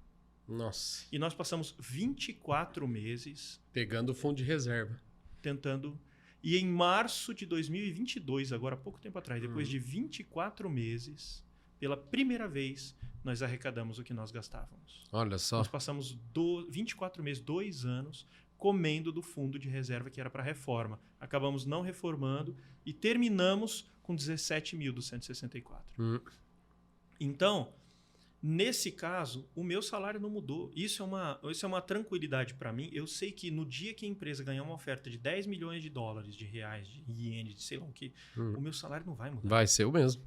Nossa. E nós passamos 24 meses... pegando o fundo de reserva. Tentando... E em março de 2022, agora há pouco tempo atrás, depois de 24 meses... Pela primeira vez, nós arrecadamos o que nós gastávamos. Olha só. Nós passamos 24 meses, 2 anos, comendo do fundo de reserva que era para reforma. Acabamos não reformando e terminamos com 17 mil dos 164. Então, nesse caso, o meu salário não mudou. Isso é uma tranquilidade para mim. Eu sei que no dia que a empresa ganhar uma oferta de 10 milhões de dólares, de reais, de ienes, de sei lá o que, o meu salário não vai mudar. Vai ser o mesmo.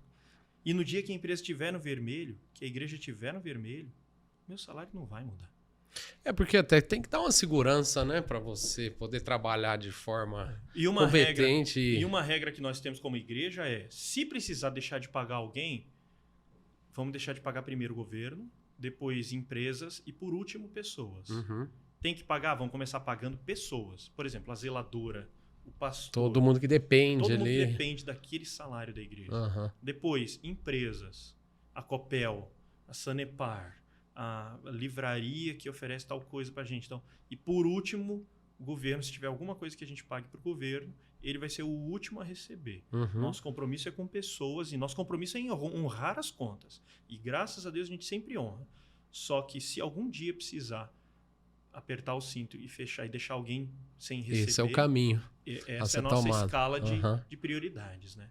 E no dia que a empresa estiver no vermelho, que a igreja estiver no vermelho, meu salário não vai mudar. É porque até tem que dar uma segurança, né, para você poder trabalhar de forma competente. E uma regra que nós temos como igreja é, se precisar deixar de pagar alguém, vamos deixar de pagar primeiro o governo, depois empresas e por último pessoas. Tem que pagar, vamos começar pagando pessoas. Por exemplo, a zeladora, o pastor. Todo mundo que depende todo ali. Todo mundo depende daquele salário da igreja. Depois, empresas, a Copel, a Sanepar, a livraria que oferece tal coisa pra gente. Então, e por último, o governo, se tiver alguma coisa que a gente pague pro governo, ele vai ser o último a receber. Nosso compromisso é com pessoas e nosso compromisso é em honrar as contas. E graças a Deus a gente sempre honra. Só que se algum dia precisar apertar o cinto e fechar e deixar alguém sem receber... Esse é o caminho. Essa é a nossa escala de prioridades, né?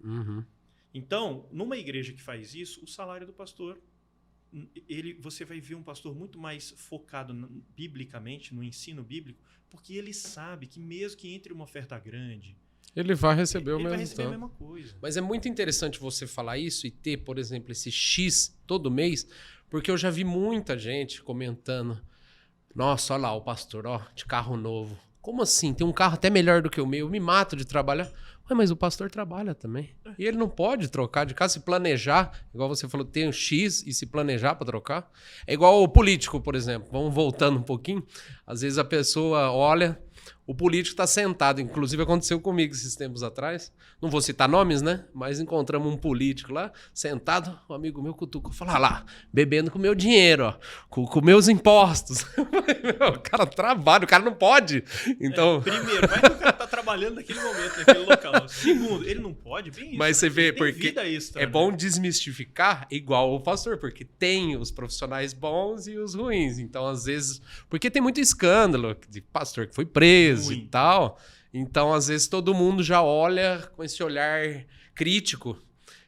Então, numa igreja que faz isso, o salário do pastor, você vai ver um pastor muito mais focado biblicamente, no ensino bíblico, porque ele sabe que mesmo que entre uma oferta grande... Ele vai receber o mesmo vai receber a mesma coisa. Mas é muito interessante você falar isso e ter, por exemplo, esse X todo mês, porque eu já vi muita gente comentando... Nossa, olha lá o pastor, ó, de carro novo. Como assim? Tem um carro até melhor do que o meu. Eu me mato de trabalhar. Ué, mas o pastor trabalha também. E ele não pode trocar de carro, se planejar. Igual você falou, tem um X e se planejar para trocar. É igual o político, por exemplo. Vamos voltando um pouquinho. Às vezes a pessoa olha... O político está sentado, inclusive aconteceu comigo esses tempos atrás. Não vou citar nomes, né? Mas encontramos um político lá, sentado, um amigo meu cutucou, falou lá, bebendo com o meu dinheiro, ó, com meus impostos. O cara trabalha, o cara não pode. Então... primeiro, vai que o cara está trabalhando naquele momento, naquele local. Segundo, ele não pode, bem isso. Mas você vê, porque extra, é bom desmistificar igual o pastor, porque tem os profissionais bons e os ruins. Então, às vezes... Porque tem muito escândalo de pastor que foi preso e tal. Então, às vezes, todo mundo já olha com esse olhar crítico.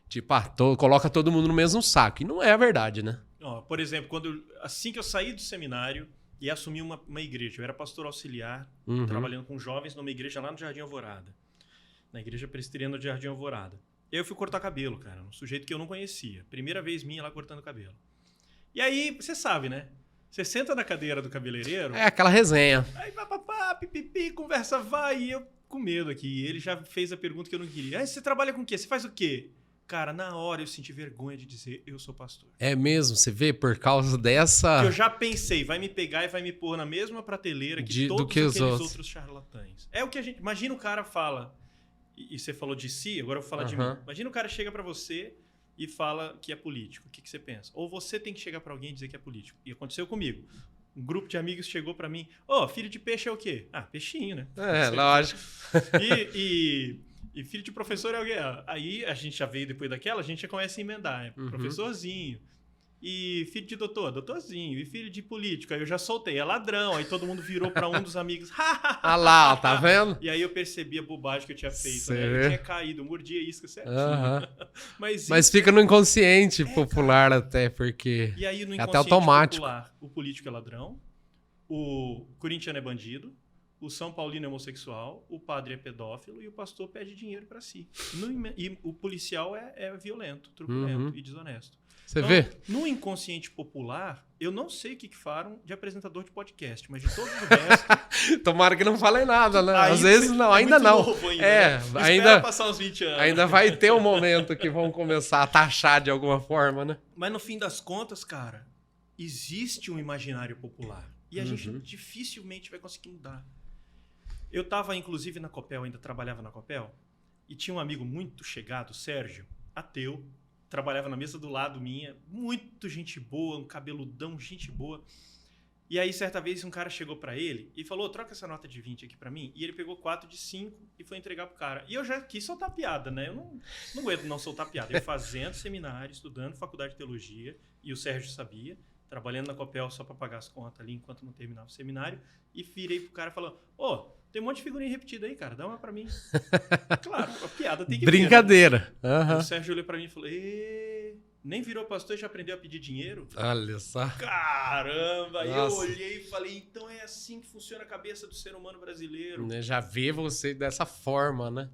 Tipo, coloca todo mundo no mesmo saco. E não é a verdade, né? Por exemplo, assim que eu saí do seminário e assumi uma igreja, eu era pastor auxiliar, trabalhando com jovens numa igreja lá no Jardim Alvorada. Na igreja presbiteriana do Jardim Alvorada. E aí eu fui cortar cabelo, cara. Um sujeito que eu não conhecia. Primeira vez minha lá cortando cabelo. E aí, você sabe, né? Você senta na cadeira do cabeleireiro... É aquela resenha. Aí papapá, pipipi, conversa vai. E eu com medo aqui. Ele já fez a pergunta que eu não queria. Você trabalha com o quê? Você faz o quê? Cara, na hora eu senti vergonha de dizer eu sou pastor. É mesmo? Você vê por causa dessa... Que eu já pensei, vai me pegar e vai me pôr na mesma prateleira que todos aqueles outros charlatães. É o que a gente... Imagina o cara fala... E você falou de si, agora eu vou falar de mim. Imagina o cara chega pra você e fala que é político. O que você pensa? Ou você tem que chegar pra alguém e dizer que é político. E aconteceu comigo. Um grupo de amigos chegou pra mim. Filho de peixe é o quê? Peixinho, né? Lógico. E filho de professor é alguém. Aí a gente já veio depois daquela, a gente já começa a emendar. Professorzinho. E filho de doutorzinho. E filho de político. Aí eu já soltei, é ladrão. Aí todo mundo virou pra um dos amigos. Ah lá, tá vendo? E aí eu percebi a bobagem que eu tinha feito. Né? Eu tinha caído, mordi a isca certinho. Mas fica no inconsciente popular até, porque e aí, no é até automático. Popular, o político é ladrão, o corintiano é bandido, o São Paulino é homossexual, o padre é pedófilo e o pastor pede dinheiro pra si. E o policial é violento, truculento e desonesto. Você vê? No inconsciente popular, eu não sei o que falam de apresentador de podcast, mas de todos os restos... Tomara que não falem nada, né? Às vezes não, ainda não. Ainda passar uns 20 anos. Ainda vai ter um momento que vão começar a taxar de alguma forma, né? Mas no fim das contas, cara, existe um imaginário popular. E a gente dificilmente vai conseguir mudar. Eu estava, inclusive, na Copel, ainda trabalhava na Copel, e tinha um amigo muito chegado, Sérgio, ateu, trabalhava na mesa do lado minha, muito gente boa, um cabeludão, gente boa. E aí, certa vez, um cara chegou pra ele e falou, troca essa nota de 20 aqui pra mim. E ele pegou 4 de 5 e foi entregar pro cara. E eu já quis soltar piada, né? Eu não aguento não soltar piada. Eu fazendo seminário, estudando faculdade de teologia, e o Sérgio sabia, trabalhando na Copel só pra pagar as contas ali enquanto não terminava o seminário, e virei pro cara falando, tem um monte de figurinha repetida aí, cara, dá uma pra mim. Claro, a piada tem que brincadeira. Vir, né? O Sérgio olhou pra mim e falou, nem virou pastor e já aprendeu a pedir dinheiro? Olha só. Caramba! Aí eu olhei e falei, então é assim que funciona a cabeça do ser humano brasileiro. Já vê você dessa forma, né?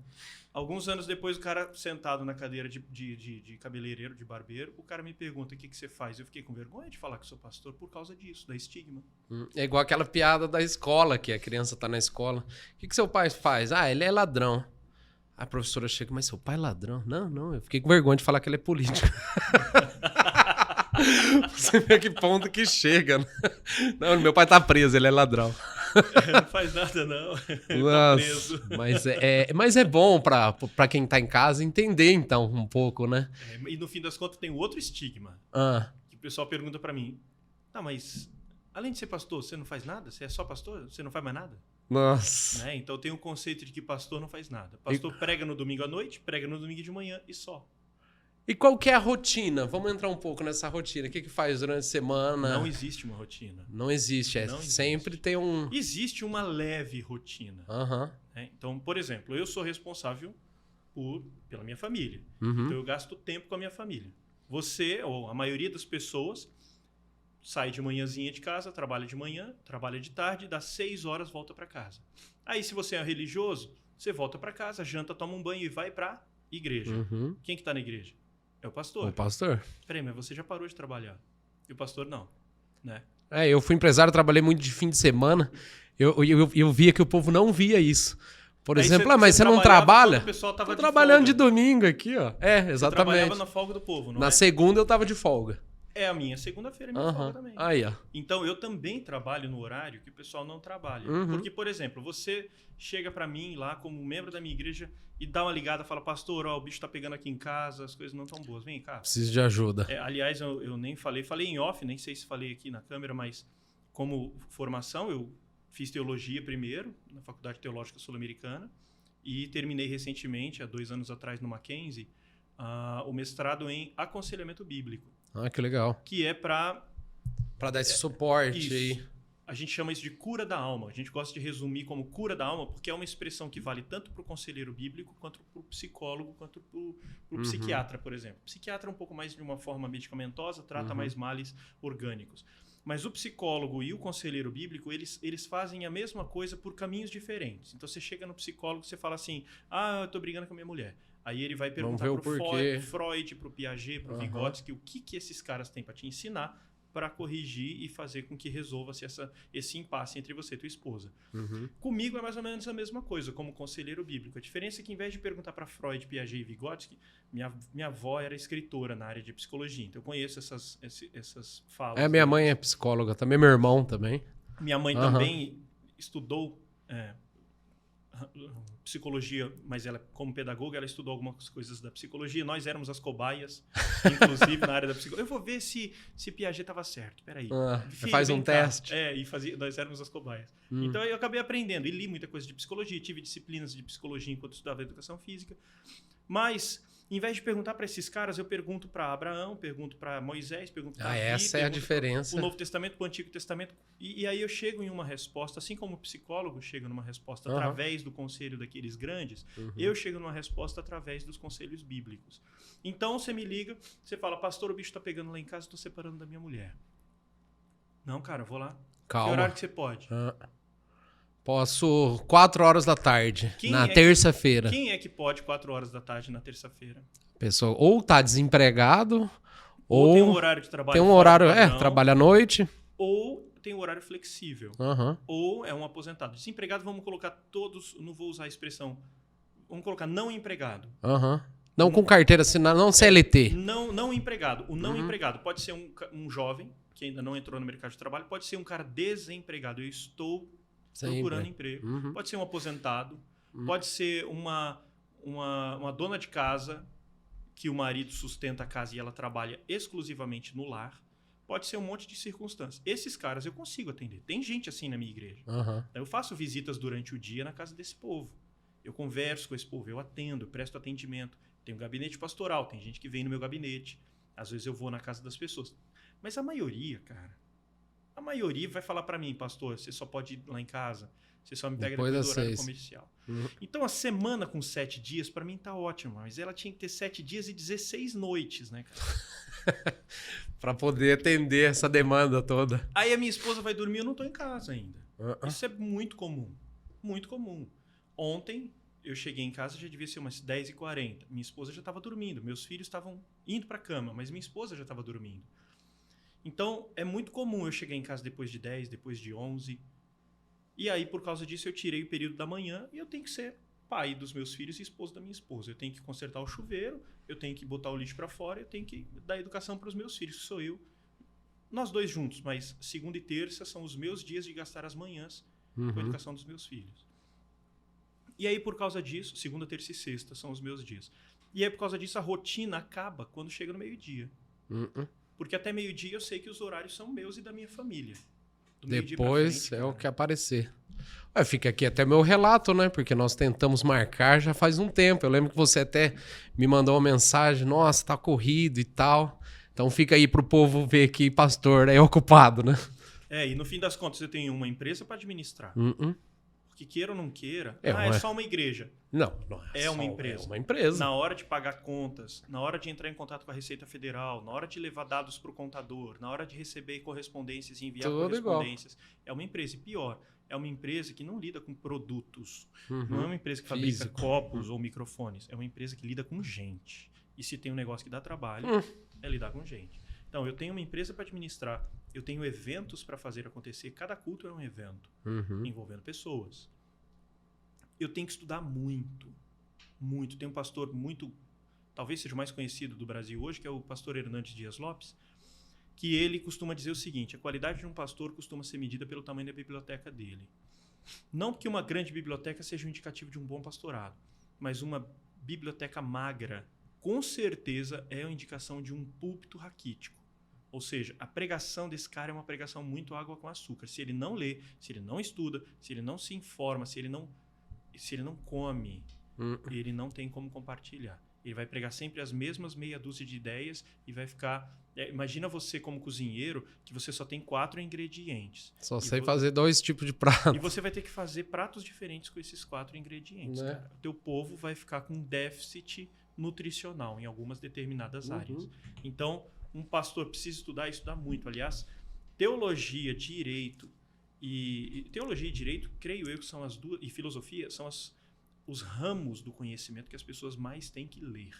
Alguns anos depois, o cara sentado na cadeira de cabeleireiro, de barbeiro, o cara me pergunta, o que você faz? Eu fiquei com vergonha de falar que sou pastor por causa disso, da estigma. É igual aquela piada da escola, que a criança tá na escola. O que seu pai faz? Ele é ladrão. A professora chega, mas seu pai é ladrão? Não, eu fiquei com vergonha de falar que ele é político. Você vê que ponto que chega, né? Não, meu pai tá preso, ele é ladrão. Não faz nada, não. Nossa, tá preso. Mas é bom pra quem tá em casa entender, então, um pouco, né? E no fim das contas tem outro estigma. Que o pessoal pergunta pra mim, mas além de ser pastor, você não faz nada? Você é só pastor? Você não faz mais nada? Nossa. Né? Então tem um conceito de que pastor não faz nada. Pastor prega no domingo à noite, prega no domingo de manhã e só. E qual que é a rotina? Vamos entrar um pouco nessa rotina. O que faz durante a semana? Não existe uma rotina. Não existe. Sempre tem um... Existe uma leve rotina. Né? Então, por exemplo, eu sou responsável pela minha família. Então eu gasto tempo com a minha família. Você, ou a maioria das pessoas, sai de manhãzinha de casa, trabalha de manhã, trabalha de tarde, dá 6 horas, volta para casa. Aí, se você é religioso, você volta para casa, janta, toma um banho e vai para igreja. Quem que tá na igreja? É o pastor. O pastor. Peraí, mas você já parou de trabalhar. E o pastor não, né? Eu fui empresário, trabalhei muito de fim de semana. Eu via que o povo não via isso. Por exemplo, mas você não trabalha? Tô trabalhando de domingo aqui, ó. Exatamente. Você trabalhava na folga do povo, não Na segunda eu tava de folga. A minha segunda-feira é minha folga também. Aí, ó. Então, eu também trabalho no horário que o pessoal não trabalha. Porque, por exemplo, você chega pra mim lá como membro da minha igreja e dá uma ligada, fala, pastor, o bicho tá pegando aqui em casa, as coisas não estão boas. Vem cá. Preciso de ajuda. Aliás, eu nem falei em off, nem sei se falei aqui na câmera, mas como formação, eu fiz teologia primeiro, na Faculdade Teológica Sul-Americana, e terminei recentemente, há 2 anos atrás, no Mackenzie, o mestrado em aconselhamento bíblico. Que legal. Que é para dar esse suporte isso. aí. A gente chama isso de cura da alma. A gente gosta de resumir como cura da alma, porque é uma expressão que vale tanto para o conselheiro bíblico, quanto para o psicólogo, quanto para o psiquiatra, por exemplo. O psiquiatra é um pouco mais de uma forma medicamentosa, trata mais males orgânicos. Mas o psicólogo e o conselheiro bíblico, eles fazem a mesma coisa por caminhos diferentes. Então, você chega no psicólogo e você fala assim, eu tô brigando com a minha mulher. Aí ele vai perguntar pro Freud, pro Piaget, pro Vygotsky, o que esses caras têm para te ensinar para corrigir e fazer com que resolva-se esse impasse entre você e tua esposa. Uhum. Comigo é mais ou menos a mesma coisa, como conselheiro bíblico. A diferença é que, em vez de perguntar para Freud, Piaget e Vygotsky, minha avó era escritora na área de psicologia, então eu conheço essas falas. Minha mãe é psicóloga também, meu irmão também. Minha mãe também estudou psicologia, mas ela, como pedagoga, ela estudou algumas coisas da psicologia. Nós éramos as cobaias, inclusive, na área da psicologia. Eu vou ver se Piaget estava certo. Peraí. Faz um teste. Nós éramos as cobaias. Então, eu acabei aprendendo e li muita coisa de psicologia. Tive disciplinas de psicologia enquanto estudava educação física. Mas, em vez de perguntar para esses caras, eu pergunto para Abraão, pergunto para Moisés, pergunto para Davi, essa é a diferença. O Novo Testamento, o Antigo Testamento. E aí eu chego em uma resposta, assim como o psicólogo chega numa resposta através do conselho daqueles grandes, eu chego numa resposta através dos conselhos bíblicos. Então você me liga, você fala, pastor, o bicho tá pegando lá em casa, eu tô separando da minha mulher. Não, cara, eu vou lá. Calma. Que horário que você pode? Posso 4 horas da tarde, na terça-feira. Quem é que pode 4 horas da tarde na terça-feira? Pessoa ou tá desempregado, ou tem um horário de trabalho. Tem um horário, trabalha à noite. Ou tem um horário flexível. Ou é um aposentado. Desempregado, vamos colocar todos, não vou usar a expressão, vamos colocar não empregado. Não com carteira assinada, não CLT. Não empregado. O não empregado pode ser um jovem que ainda não entrou no mercado de trabalho, pode ser um cara desempregado. Eu estou procurando emprego. Pode ser um aposentado, pode ser uma dona de casa que o marido sustenta a casa e ela trabalha exclusivamente no lar. Pode ser um monte de circunstâncias. Esses caras eu consigo atender. Tem gente assim na minha igreja. Eu faço visitas durante o dia na casa desse povo. Eu converso com esse povo, eu atendo, eu presto atendimento. Tem um gabinete pastoral, tem gente que vem no meu gabinete. Às vezes eu vou na casa das pessoas. Mas a maioria, cara, a maioria vai falar para mim, pastor, você só pode ir lá em casa, você só me pega depois do horário comercial. Então a semana com 7 dias, para mim tá ótima, mas ela tinha que ter 7 dias e 16 noites, né, cara? Para poder atender essa demanda toda. Aí a minha esposa vai dormir, eu não tô em casa ainda. Isso é muito comum, muito comum. Ontem eu cheguei em casa, já devia ser umas 10h40. Minha esposa já estava dormindo, meus filhos estavam indo para a cama, mas minha esposa já estava dormindo. Então, é muito comum eu chegar em casa depois de 10, depois de 11. E aí, por causa disso, eu tirei o período da manhã e eu tenho que ser pai dos meus filhos e esposo da minha esposa. Eu tenho que consertar o chuveiro, eu tenho que botar o lixo para fora, eu tenho que dar educação para os meus filhos, que sou eu. Nós dois juntos, mas segunda e terça são os meus dias de gastar as manhãs com a educação dos meus filhos. E aí, por causa disso, segunda, terça e sexta são os meus dias. E aí, por causa disso, a rotina acaba quando chega no meio-dia. Porque até meio-dia eu sei que os horários são meus e da minha família. Depois frente, o que aparecer. Fica aqui até meu relato, né? Porque nós tentamos marcar já faz um tempo. Eu lembro que você até me mandou uma mensagem, nossa, tá corrido e tal. Então fica aí pro povo ver que pastor é ocupado, né? E no fim das contas eu tenho uma empresa para administrar. Que queira ou não queira, é só uma igreja. Não é uma empresa. É uma empresa. Na hora de pagar contas, na hora de entrar em contato com a Receita Federal, na hora de levar dados para o contador, na hora de receber correspondências e enviar correspondências, é uma empresa. E pior, é uma empresa que não lida com produtos. Não é uma empresa que fabrica copos ou microfones. É uma empresa que lida com gente. E se tem um negócio que dá trabalho, é lidar com gente. Então, eu tenho uma empresa para administrar, eu tenho eventos para fazer acontecer. Cada culto é um evento envolvendo pessoas. Eu tenho que estudar muito. Tem um pastor muito, talvez seja o mais conhecido do Brasil hoje, que é o pastor Hernandes Dias Lopes, que ele costuma dizer o seguinte: a qualidade de um pastor costuma ser medida pelo tamanho da biblioteca dele. Não que uma grande biblioteca seja um indicativo de um bom pastorado, mas uma biblioteca magra, com certeza, é uma indicação de um púlpito raquítico. Ou seja, a pregação desse cara é uma pregação muito água com açúcar. Se ele não lê, se ele não estuda, se ele não se informa, se ele não come, ele não tem como compartilhar. Ele vai pregar sempre as mesmas meia dúzia de ideias e vai ficar... imagina você como cozinheiro, que você só tem 4 ingredientes. Só sei fazer 2 tipos de prato. E você vai ter que fazer pratos diferentes com esses 4 ingredientes. Né? Cara. O teu povo vai ficar com déficit nutricional em algumas determinadas áreas. Então, um pastor precisa estudar muito. Aliás, teologia, direito e direito, creio eu que são as duas, e filosofia são os ramos do conhecimento que as pessoas mais têm que ler.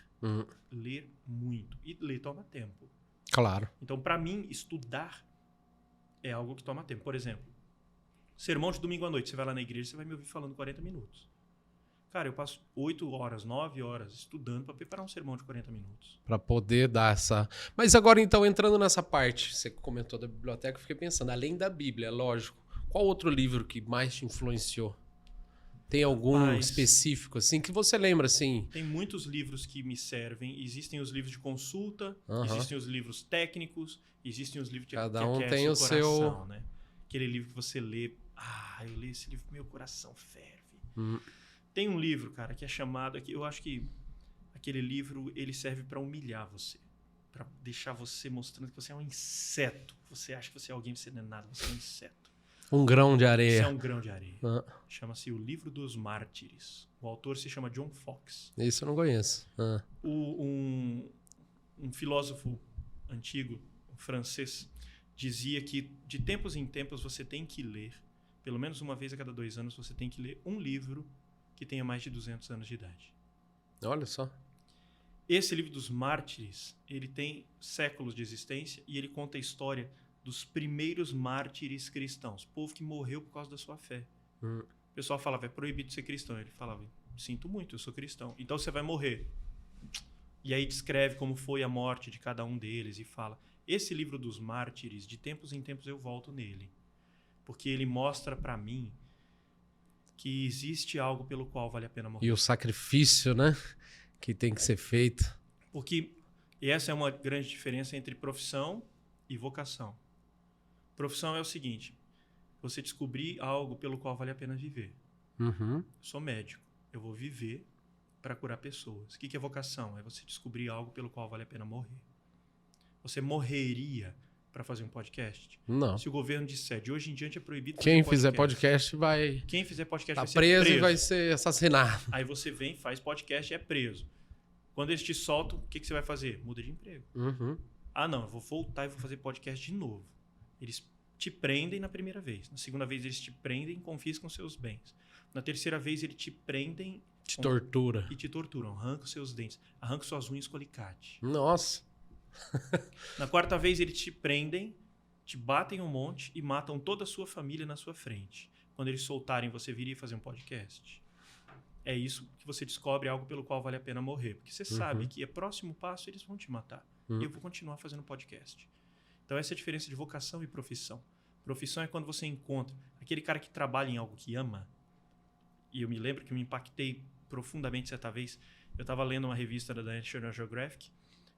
Ler muito. E ler toma tempo. Claro. Então, para mim, estudar é algo que toma tempo. Por exemplo, sermão de domingo à noite. Você vai lá na igreja, você vai me ouvir falando 40 minutos. Cara, eu passo 8 horas, 9 horas estudando para preparar um sermão de 40 minutos. Para poder dar essa... Mas agora, então, entrando nessa parte, você comentou da biblioteca, eu fiquei pensando, além da Bíblia, lógico, qual outro livro que mais te influenciou? Tem algum específico, assim, que você lembra, assim? Tem muitos livros que me servem. Existem os livros de consulta, existem os livros técnicos, existem os livros que cada um aquecem tem o coração, seu... né? Aquele livro que você lê, eu li esse livro, meu coração ferve. Tem um livro, cara, que é chamado, eu acho que aquele livro, ele serve para humilhar você, para deixar você mostrando que você é um inseto. Você acha que você é alguém, você não é nada, você é um inseto. Um grão de areia. Você é um grão de areia. Chama-se O Livro dos Mártires. O autor se chama John Fox. Isso eu não conheço. Um filósofo antigo, um francês, dizia que de tempos em tempos você tem que ler, pelo menos uma vez a cada 2 anos, você tem que ler um livro que tenha mais de 200 anos de idade. Olha só. Esse Livro dos Mártires, ele tem séculos de existência e ele conta a história dos primeiros mártires cristãos, povo que morreu por causa da sua fé. O pessoal falava, é proibido ser cristão. Ele falava, sinto muito, eu sou cristão. Então você vai morrer. E aí descreve como foi a morte de cada um deles e fala, esse Livro dos Mártires, de tempos em tempos eu volto nele, porque ele mostra para mim que existe algo pelo qual vale a pena morrer. E o sacrifício, né? Que tem que ser feito. Porque essa é uma grande diferença entre profissão e vocação. Profissão é o seguinte, você descobrir algo pelo qual vale a pena viver. Eu sou médico, eu vou viver para curar pessoas. O que é vocação? É você descobrir algo pelo qual vale a pena morrer. Você morreria para fazer um podcast? Não. Se o governo disser, de hoje em diante é proibido fazer Quem podcast. fizer podcast vai... Quem fizer podcast tá vai ser preso preso. E vai ser assassinado. Aí você vem, faz podcast e é preso. Quando eles te soltam, o que você vai fazer? Muda de emprego. Ah, não, eu vou voltar e vou fazer podcast de novo. Eles te prendem na primeira vez. Na segunda vez, eles te prendem e confiscam seus bens. Na terceira vez, eles te prendem... tortura. E te torturam. Arrancam seus dentes. Arrancam suas unhas com alicate. Nossa. Na quarta vez, eles te prendem, te batem um monte e matam toda a sua família na sua frente. Quando eles soltarem, você viria fazer um podcast. É isso que você descobre algo pelo qual vale a pena morrer. Porque você sabe que é próximo passo, eles vão te matar. E eu vou continuar fazendo podcast. Então essa é a diferença de vocação e profissão. Profissão é quando você encontra aquele cara que trabalha em algo que ama. E eu me lembro que eu me impactei profundamente certa vez. Eu estava lendo uma revista da National Geographic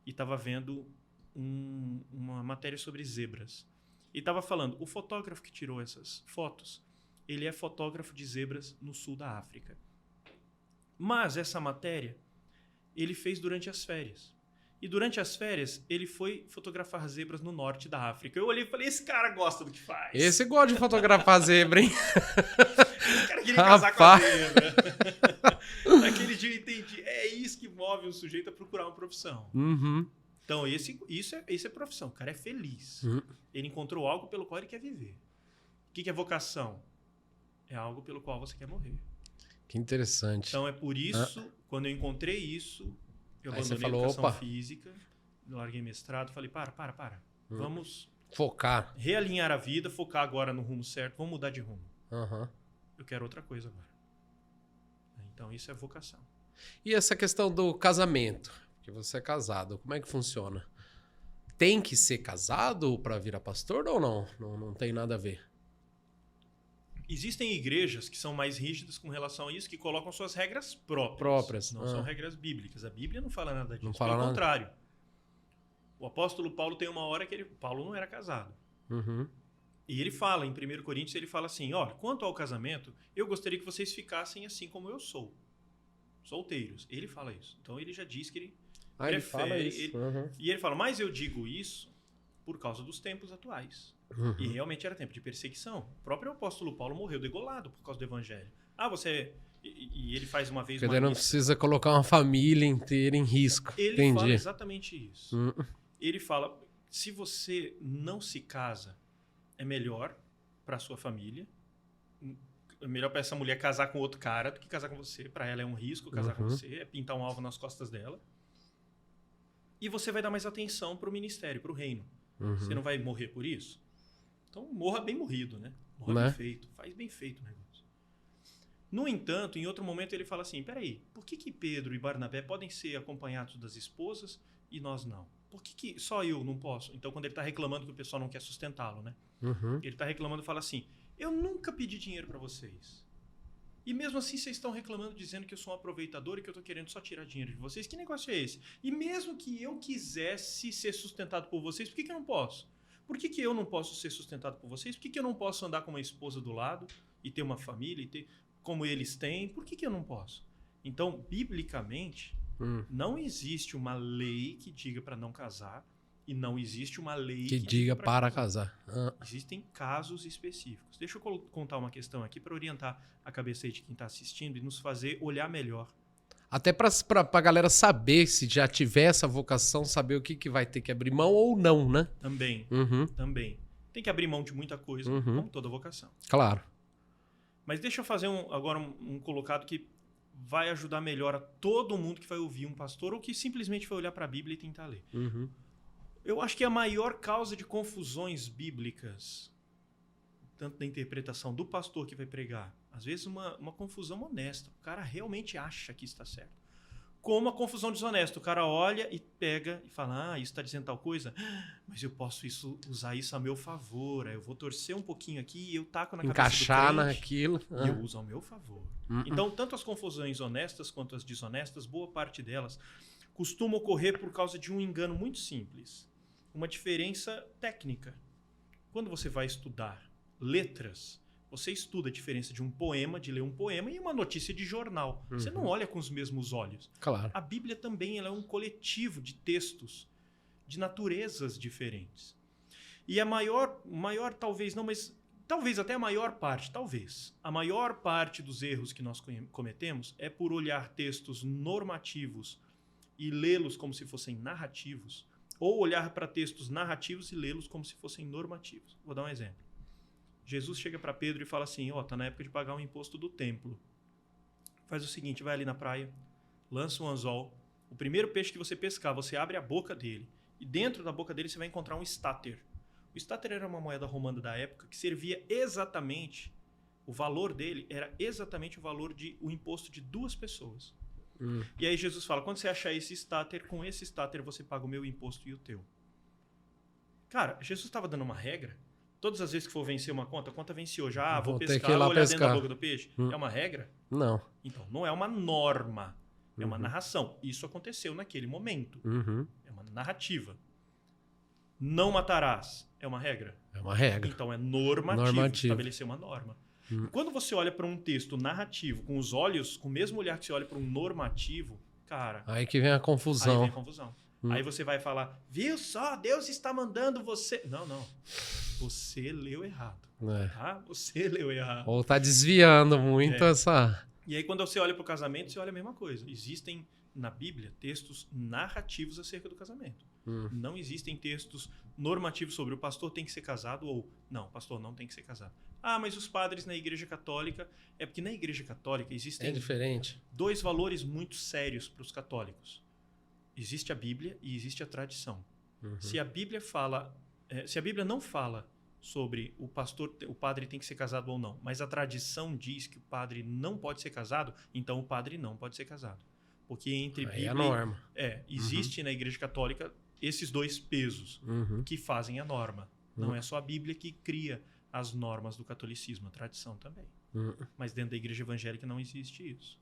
e estava vendo uma matéria sobre zebras. E estava falando, o fotógrafo que tirou essas fotos, ele é fotógrafo de zebras no sul da África. Mas essa matéria ele fez durante as férias. E durante as férias, ele foi fotografar zebras no norte da África. Eu olhei e falei, esse cara gosta do que faz. Esse gosta de fotografar zebra, hein? Esse cara queria casar com a zebra. Naquele dia eu entendi. É isso que move o sujeito a procurar uma profissão. Então, isso é profissão. O cara é feliz. Ele encontrou algo pelo qual ele quer viver. O que é vocação? É algo pelo qual você quer morrer. Que interessante. Então, é por isso, quando eu encontrei isso, eu abandonei a educação física, larguei mestrado, falei, para. Vamos focar. Realinhar a vida, focar agora no rumo certo, vamos mudar de rumo. Eu quero outra coisa agora. Então, isso é vocação. E essa questão do casamento? Porque você é casado, como é que funciona? Tem que ser casado para virar pastor ou não? Não tem nada a ver. Existem igrejas que são mais rígidas com relação a isso, que colocam suas regras próprias. Não são regras bíblicas. A Bíblia não fala nada disso. Pelo contrário. O apóstolo Paulo tem uma hora que Paulo não era casado. E ele fala, em 1 Coríntios, ele fala assim, olha, quanto ao casamento, eu gostaria que vocês ficassem assim como eu sou. Solteiros. Ele fala isso. Então ele já diz que ele prefere. Ele fala isso. E ele fala, mas eu digo isso por causa dos tempos atuais. E realmente era tempo de perseguição. O próprio apóstolo Paulo morreu degolado por causa do evangelho. Você... E ele faz uma vez... Porque não precisa colocar uma família inteira em risco. Ele fala exatamente isso. Ele fala, se você não se casa, é melhor para sua família. É melhor para essa mulher casar com outro cara do que casar com você. Para ela é um risco casar com você. É pintar um alvo nas costas dela. e você vai dar mais atenção para o ministério, para o reino. Você não vai morrer por isso? Então, morra bem morrido, né? Morra bem feito. Faz bem feito o negócio. No entanto, em outro momento ele fala assim, peraí, por que Pedro e Barnabé podem ser acompanhados das esposas e nós não? Por que só eu não posso? Então, quando ele está reclamando que o pessoal não quer sustentá-lo, né? Ele está reclamando e fala assim, eu nunca pedi dinheiro para vocês. E mesmo assim vocês estão reclamando, dizendo que eu sou um aproveitador e que eu estou querendo só tirar dinheiro de vocês. Que negócio é esse? E mesmo que eu quisesse ser sustentado por vocês, por que eu não posso? Por que eu não posso ser sustentado por vocês? Por que eu não posso andar com uma esposa do lado e ter uma família, e ter como eles têm? Por que eu não posso? Então, biblicamente, não existe uma lei que diga para não casar e não existe uma lei que diga para casar. Existem casos específicos. Deixa eu contar uma questão aqui para orientar a cabeça aí de quem está assistindo e nos fazer olhar melhor. Até para a galera saber, se já tiver essa vocação, saber o que vai ter que abrir mão ou não, né? Também. Também. Tem que abrir mão de muita coisa, como toda vocação. Claro. Mas deixa eu fazer agora um colocado que vai ajudar melhor a todo mundo que vai ouvir um pastor ou que simplesmente vai olhar para a Bíblia e tentar ler. Eu acho que a maior causa de confusões bíblicas, tanto da interpretação do pastor que vai pregar, às vezes uma confusão honesta. O cara realmente acha que está certo. Como a confusão desonesta. O cara olha e pega e fala, isso está dizendo tal coisa, mas eu posso usar isso a meu favor. Eu vou torcer um pouquinho aqui e eu taco na cabeça encaixar do crente, naquilo. E eu uso ao meu favor. Então, tanto as confusões honestas quanto as desonestas, boa parte delas costuma ocorrer por causa de um engano muito simples. Uma diferença técnica. Quando você vai estudar letras, você estuda a diferença de um poema, de ler um poema, e uma notícia de jornal. Você não olha com os mesmos olhos. Claro. A Bíblia também ela é um coletivo de textos de naturezas diferentes. E a maior talvez não, mas talvez até a maior parte, a maior parte dos erros que nós cometemos é por olhar textos normativos e lê-los como se fossem narrativos, ou olhar para textos narrativos e lê-los como se fossem normativos. Vou dar um exemplo. Jesus chega para Pedro e fala assim, tá na época de pagar o imposto do templo. Faz o seguinte, vai ali na praia, lança um anzol, o primeiro peixe que você pescar, você abre a boca dele, e dentro da boca dele você vai encontrar um estáter. O estáter era uma moeda romana da época que servia exatamente, o valor dele era exatamente o valor o imposto de 2 pessoas. E aí Jesus fala, quando você achar esse estáter, com esse estáter você paga o meu imposto e o teu. Cara, Jesus estava dando uma regra. Todas as vezes que for vencer uma conta, a conta venceu já. Vou pescar, vou olhar dentro da boca do peixe. É uma regra? Não. Então, não é uma norma. É uma narração. Isso aconteceu naquele momento. É uma narrativa. Não matarás. É uma regra? É uma regra. Então, é normativo. Estabelecer uma norma. Quando você olha para um texto narrativo com os olhos, com o mesmo olhar que você olha para um normativo, cara... Aí que vem a confusão. Aí você vai falar, viu só, Deus está mandando você... Não. Você leu errado. Tá? Você leu errado. Ou tá desviando muito essa... E aí quando você olha para o casamento, você olha a mesma coisa. Existem na Bíblia textos narrativos acerca do casamento. Não existem textos normativos sobre o pastor tem que ser casado ou não, o pastor não tem que ser casado. Mas os padres na Igreja Católica... É porque na Igreja Católica existem... É diferente. 2 valores muito sérios para os católicos. Existe a Bíblia e existe a tradição. Se a Bíblia não fala sobre o padre tem que ser casado ou não, mas a tradição diz que o padre não pode ser casado, então o padre não pode ser casado. Porque entre Bíblia... É a norma. Existe na Igreja Católica esses 2 pesos que fazem a norma. Não é só a Bíblia que cria as normas do catolicismo, a tradição também. Mas dentro da Igreja Evangélica não existe isso.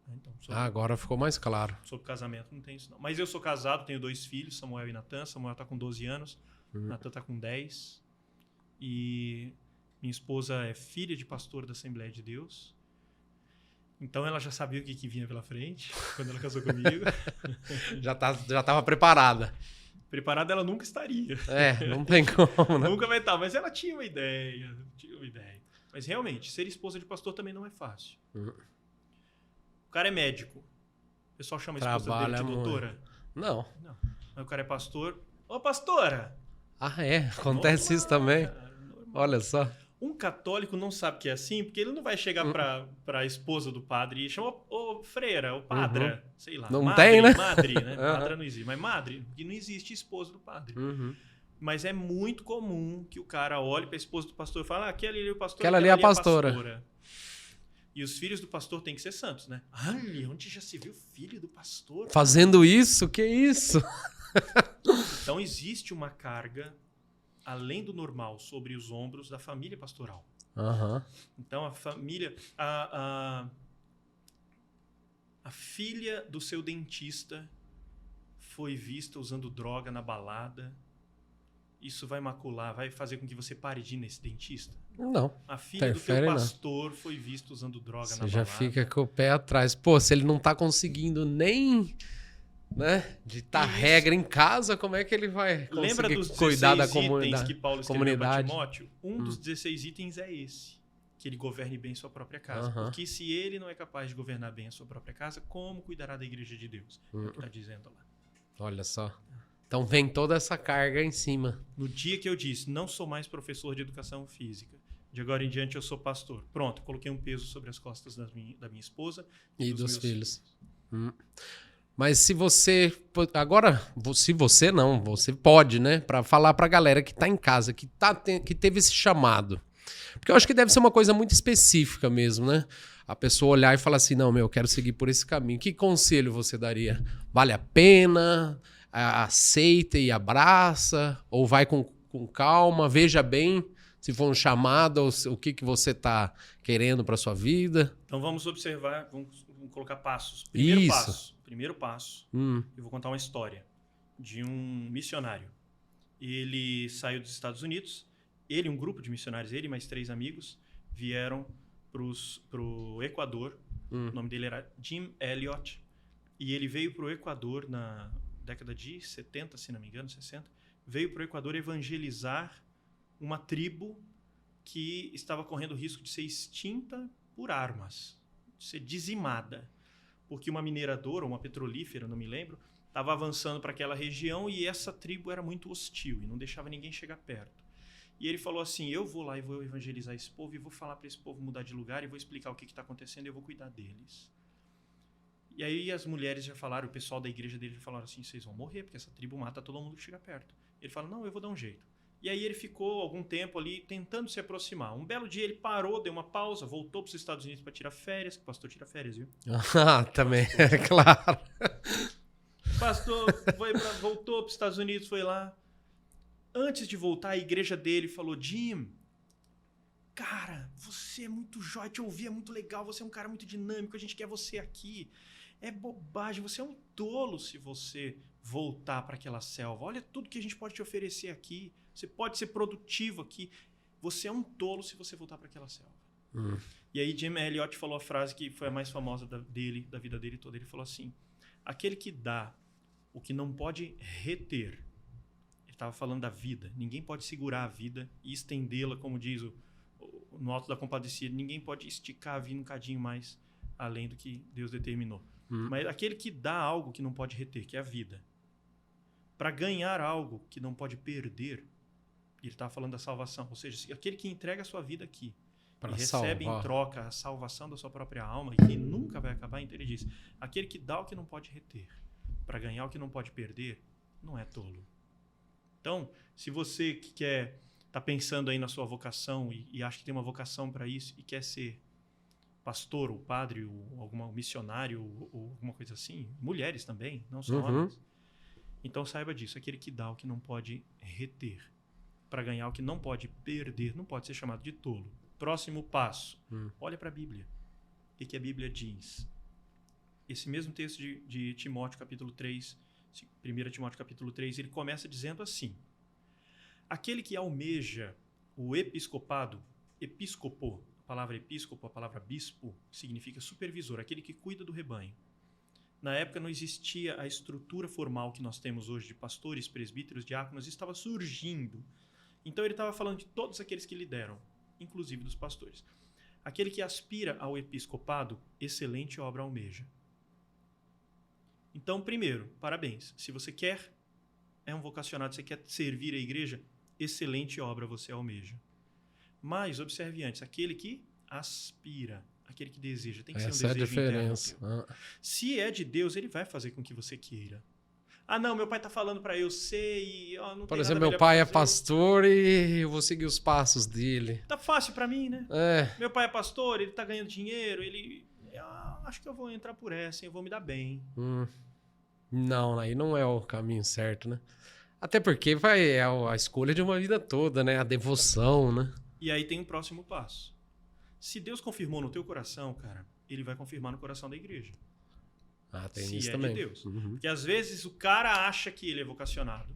Então, agora ficou mais claro. Sobre casamento não tem isso não. Mas eu sou casado, tenho 2 filhos, Samuel e Natan. Samuel está com 12 anos, Natan está com 10. E minha esposa é filha de pastor da Assembleia de Deus. Então ela já sabia o que vinha pela frente quando ela casou comigo. Já estava preparada. Preparada ela nunca estaria. Não tem como, né? Nunca vai estar, mas ela tinha uma ideia. Mas realmente, ser esposa de pastor também não é fácil. O cara é médico. O pessoal chama a esposa dele de doutora? Não. Mas o cara é pastor. Ô, pastora! Acontece isso também. Cara, olha só. Um católico não sabe que é assim, porque ele não vai chegar para a esposa do padre e chamar ô freira, ô padra, sei lá. Não madre, tem, né? Madre, né? Padra não existe, mas madre, porque não existe esposa do padre. Mas é muito comum que o cara olhe para a esposa do pastor e fale, aquele ali é o pastor, aquela ali é a pastora. E os filhos do pastor têm que ser santos, né? Ai, onde já se viu filho do pastor? Fazendo isso? Que isso? Então existe uma carga além do normal sobre os ombros da família pastoral. Então a família, a filha do seu dentista foi vista usando droga na balada. Isso vai macular, vai fazer com que você pare de ir nesse dentista? Não. A filha do teu pastor foi vista usando droga na balada. Você já fica com o pé atrás. Pô, se ele não tá conseguindo nem, né, ditar regra em casa, como é que ele vai conseguir Lembra dos cuidar da itens que Paulo escreveu para comunidade? Timóteo? Um dos 16 itens é esse. Que ele governe bem sua própria casa. Porque se ele não é capaz de governar bem a sua própria casa, como cuidará da igreja de Deus? É o que está dizendo lá. Olha só. Então vem toda essa carga em cima. No dia que eu disse, não sou mais professor de educação física, de agora em diante eu sou pastor. Pronto, coloquei um peso sobre as costas da minha esposa e dos filhos. Mas se você... Agora, se você não, você pode, né? Para falar para a galera que tá em casa, que teve esse chamado. Porque eu acho que deve ser uma coisa muito específica mesmo, né? A pessoa olhar e falar assim, não, eu quero seguir por esse caminho. Que conselho você daria? Vale a pena? Aceita e abraça? Ou vai com calma? Veja bem se for um chamado ou o que você está querendo para sua vida. Então vamos observar, vamos colocar passos. Primeiro passo, eu vou contar uma história de um missionário. Ele saiu dos Estados Unidos, ele e um grupo de missionários, ele e mais 3 amigos, vieram para o Equador. O nome dele era Jim Elliot. E ele veio para o Equador na década de 70, se não me engano, 60. Veio para o Equador evangelizar uma tribo que estava correndo o risco de ser extinta por armas, de ser dizimada. Porque uma mineradora, uma petrolífera, não me lembro, estava avançando para aquela região e essa tribo era muito hostil e não deixava ninguém chegar perto. E ele falou assim, eu vou lá e vou evangelizar esse povo e vou falar para esse povo mudar de lugar e vou explicar o que está acontecendo e eu vou cuidar deles. E aí as mulheres já falaram, o pessoal da igreja dele já falaram assim, vocês vão morrer porque essa tribo mata todo mundo que chega perto. Ele falou, não, eu vou dar um jeito. E aí ele ficou algum tempo ali tentando se aproximar. Um belo dia ele parou, deu uma pausa, voltou para os Estados Unidos para tirar férias, que o pastor tira férias, viu? Também, é claro. O pastor voltou para os Estados Unidos, foi lá. Antes de voltar, a igreja dele falou, Jim, cara, você é muito jóia, te ouvir é muito legal, você é um cara muito dinâmico, a gente quer você aqui. É bobagem, você é um tolo se você voltar para aquela selva. Olha tudo que a gente pode te oferecer aqui. Você pode ser produtivo aqui. Você é um tolo se você voltar para aquela selva. E aí Jim Elliot falou a frase que foi a mais famosa da vida dele toda. Ele falou assim, aquele que dá o que não pode reter. Ele estava falando da vida. Ninguém pode segurar a vida e estendê-la, como diz no Alto da Compadecida. Ninguém pode esticar a vida um cadinho mais além do que Deus determinou. Mas aquele que dá algo que não pode reter, que é a vida, para ganhar algo que não pode perder, ele estava falando da salvação. Ou seja, aquele que entrega a sua vida aqui e recebe em troca a salvação da sua própria alma e que nunca vai acabar, então ele diz, aquele que dá o que não pode reter, para ganhar o que não pode perder, não é tolo. Então, se você que está pensando aí na sua vocação e acha que tem uma vocação para isso e quer ser pastor ou padre ou algum missionário ou alguma coisa assim, mulheres também, não só homens. Então saiba disso, aquele que dá o que não pode reter, para ganhar o que não pode perder, não pode ser chamado de tolo. Próximo passo, olha para a Bíblia. O que a Bíblia diz? Esse mesmo texto de Timóteo capítulo 3, 1 Timóteo capítulo 3, ele começa dizendo assim, aquele que almeja o episcopado, episcopo, a palavra episcopo, a palavra bispo, significa supervisor, aquele que cuida do rebanho. Na época não existia a estrutura formal que nós temos hoje de pastores, presbíteros, diáconos, estava surgindo. Então ele estava falando de todos aqueles que lideram, inclusive dos pastores. Aquele que aspira ao episcopado, excelente obra almeja. Então, primeiro, parabéns. Se você é um vocacionado, você quer servir a igreja, excelente obra você almeja. Mas, observe antes, aquele que aspira, aquele que deseja. Tem que Essa ser um desejo é a diferença. interno. Se é de Deus, ele vai fazer com que você queira. Ah, não, meu pai tá falando para eu ser e não Por tem exemplo, nada meu pai é pastor e eu vou seguir os passos dele. Tá fácil para mim, né? É. Meu pai é pastor, ele tá ganhando dinheiro, acho que eu vou entrar por essa, eu vou me dar bem. Não, aí não é o caminho certo, né? Até porque é a escolha de uma vida toda, né? A devoção, né? E aí tem um próximo passo. Se Deus confirmou no teu coração, cara, ele vai confirmar no coração da igreja. Tem se isso é também. de Deus. Porque às vezes o cara acha que ele é vocacionado.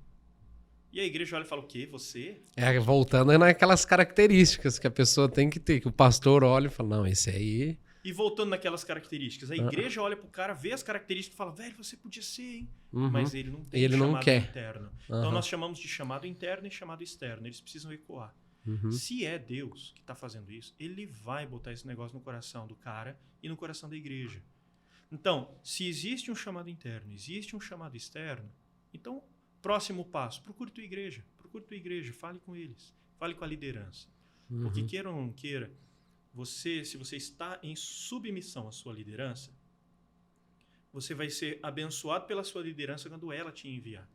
E a igreja olha e fala, o quê? Você? Voltando naquelas características que a pessoa tem que ter, que o pastor olha e fala, não, esse aí... E voltando naquelas características, a igreja olha pro cara, vê as características e fala, velho, você podia ser, hein? Mas ele não tem chamado interno. Então nós chamamos de chamado interno e chamado externo. Eles precisam ecoar. Se é Deus que está fazendo isso, ele vai botar esse negócio no coração do cara e no coração da igreja. Então, se existe um chamado interno, existe um chamado externo, então, próximo passo, procure tua igreja, fale com eles, fale com a liderança. Porque queira ou não queira, se você está em submissão à sua liderança, você vai ser abençoado pela sua liderança quando ela te enviar.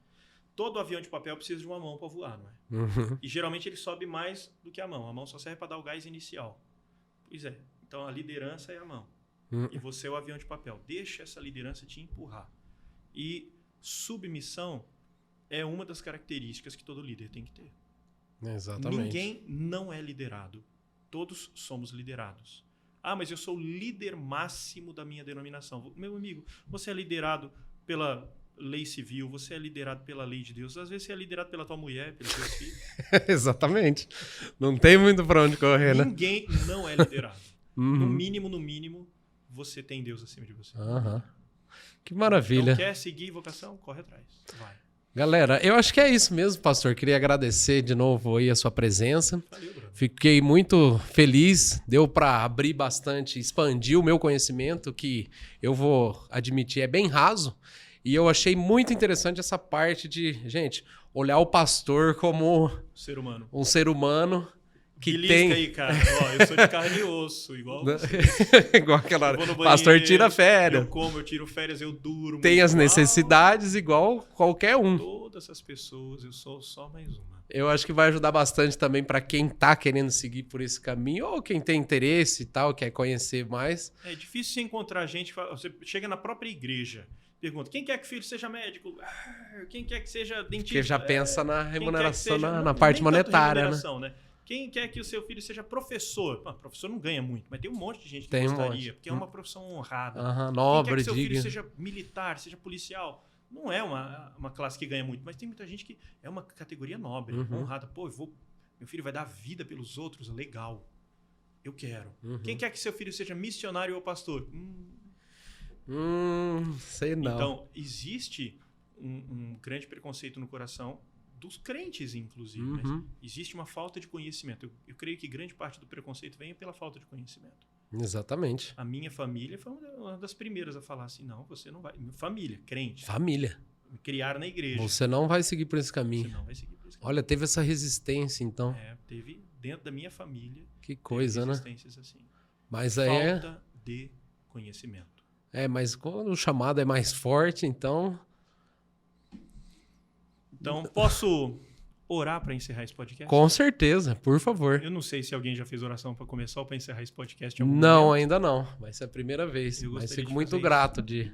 Todo avião de papel precisa de uma mão para voar, não é? E geralmente ele sobe mais do que a mão. A mão só serve para dar o gás inicial. Pois é. Então a liderança é a mão. E você é o avião de papel. Deixa essa liderança te empurrar. E submissão é uma das características que todo líder tem que ter. Exatamente. Ninguém não é liderado. Todos somos liderados. Ah, mas eu sou o líder máximo da minha denominação. Meu amigo, você é liderado pela lei civil, você é liderado pela lei de Deus. Às vezes você é liderado pela tua mulher, pelos teus filhos. Exatamente. Não tem muito para onde correr, né? Ninguém não é liderado. No mínimo, você tem Deus acima de você. Que maravilha. Então, quer seguir vocação? Corre atrás. Vai. Galera, eu acho que é isso mesmo, pastor. Queria agradecer de novo aí a sua presença. Valeu, Bruno. Fiquei muito feliz. Deu para abrir bastante, expandir o meu conhecimento, que eu vou admitir é bem raso. E eu achei muito interessante essa parte de, gente, olhar o pastor como um ser humano que tem... aí, cara. Ó, eu sou de carne e osso, igual você. Igual aquela... Pastor tira férias. Eu como, eu tiro férias, eu duro. Tem as necessidades igual qualquer um. Todas essas pessoas, eu sou só mais uma. Eu acho que vai ajudar bastante também para quem tá querendo seguir por esse caminho ou quem tem interesse e tal, quer conhecer mais. É difícil você encontrar gente... Você chega na própria igreja, pergunta, quem quer que o filho seja médico? Quem quer que seja dentista? Porque já pensa na remuneração, na parte monetária, né? Quem quer que o seu filho seja professor? Professor não ganha muito, mas tem um monte de gente que gostaria, porque é uma profissão honrada. Nobre, quem quer que seu filho seja militar, seja policial? Não é uma classe que ganha muito, mas tem muita gente que é uma categoria nobre, honrada. Pô, meu filho vai dar vida pelos outros, legal. Eu quero. Quem quer que seu filho seja missionário ou pastor? Sei não. Então, existe um grande preconceito no coração dos crentes, inclusive. Mas existe uma falta de conhecimento. Eu creio que grande parte do preconceito vem pela falta de conhecimento. Exatamente. A minha família foi uma das primeiras a falar assim, não, você não vai... Família, crente. Família. Me criaram na igreja. Você não vai seguir por esse caminho. Você não vai seguir por esse caminho. Olha, teve essa resistência, então. Teve dentro da minha família. Que coisa, né? Resistências assim. Mas aí falta de conhecimento. Mas quando o chamado é mais forte, então... Então, posso orar para encerrar esse podcast? Com certeza, por favor. Eu não sei se alguém já fez oração para começar ou para encerrar esse podcast. Não, ainda não. Vai ser a primeira vez. Mas fico muito grato de...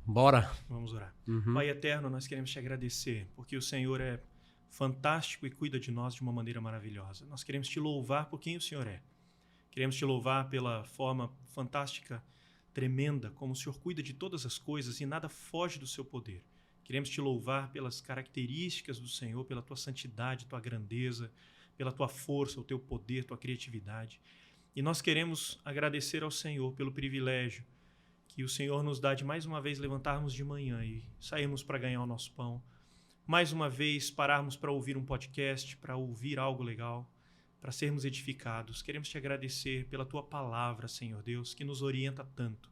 Bora. Vamos orar. Pai eterno, nós queremos te agradecer, porque o Senhor é fantástico e cuida de nós de uma maneira maravilhosa. Nós queremos te louvar por quem o Senhor é. Queremos te louvar pela forma fantástica, tremenda, como o Senhor cuida de todas as coisas e nada foge do seu poder. Queremos te louvar pelas características do Senhor, pela tua santidade, tua grandeza, pela tua força, o teu poder, tua criatividade. E nós queremos agradecer ao Senhor pelo privilégio que o Senhor nos dá de mais uma vez levantarmos de manhã e sairmos para ganhar o nosso pão. Mais uma vez pararmos para ouvir um podcast, para ouvir algo legal, para sermos edificados. Queremos te agradecer pela tua palavra, Senhor Deus, que nos orienta tanto.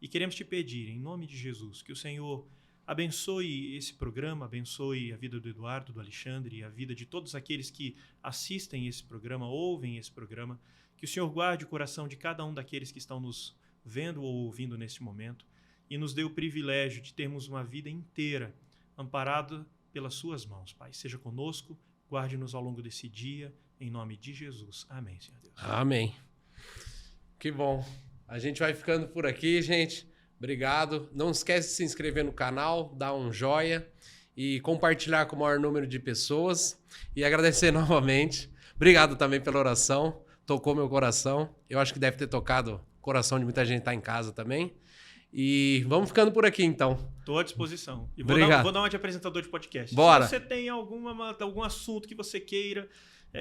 E queremos te pedir, em nome de Jesus, que o Senhor abençoe esse programa, abençoe a vida do Eduardo, do Alexandre e a vida de todos aqueles que assistem esse programa, ouvem esse programa. Que o Senhor guarde o coração de cada um daqueles que estão nos vendo ou ouvindo nesse momento e nos dê o privilégio de termos uma vida inteira amparada pelas suas mãos, Pai. Seja conosco, guarde-nos ao longo desse dia, em nome de Jesus. Amém, Senhor Deus. Amém. Que bom. A gente vai ficando por aqui, gente. Obrigado. Não esquece de se inscrever no canal, dar um joinha e compartilhar com o maior número de pessoas. E agradecer novamente. Obrigado também pela oração. Tocou meu coração. Eu acho que deve ter tocado o coração de muita gente que está em casa também. E vamos ficando por aqui, então. Estou à disposição. E Obrigado. Vou dar uma de apresentador de podcast. Bora. Se você tem algum assunto que você queira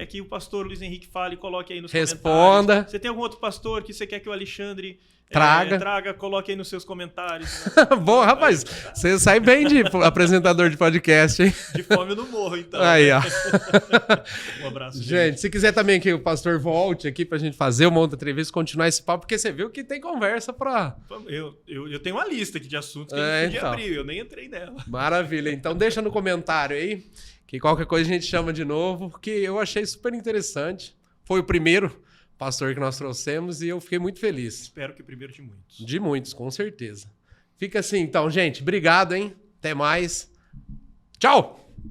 que o pastor Luiz Henrique fale, coloque aí nos comentários. Responda. Você tem algum outro pastor que você quer que o Alexandre traga, coloque aí nos seus comentários. Bom, rapaz, você sai bem de apresentador de podcast, hein? De fome eu não morro, então. Aí, ó. Um abraço. Gente, se quiser também que o pastor volte aqui pra gente fazer uma outra entrevista, continuar esse papo, porque você viu que tem conversa pra... Eu tenho uma lista aqui de assuntos que a gente podia abrir, eu nem entrei nela. Maravilha, então deixa no comentário aí, que qualquer coisa a gente chama de novo, porque eu achei super interessante. Foi o primeiro pastor que nós trouxemos e eu fiquei muito feliz. Espero que o primeiro de muitos. De muitos, com certeza. Fica assim, então, gente. Obrigado, hein? Até mais. Tchau!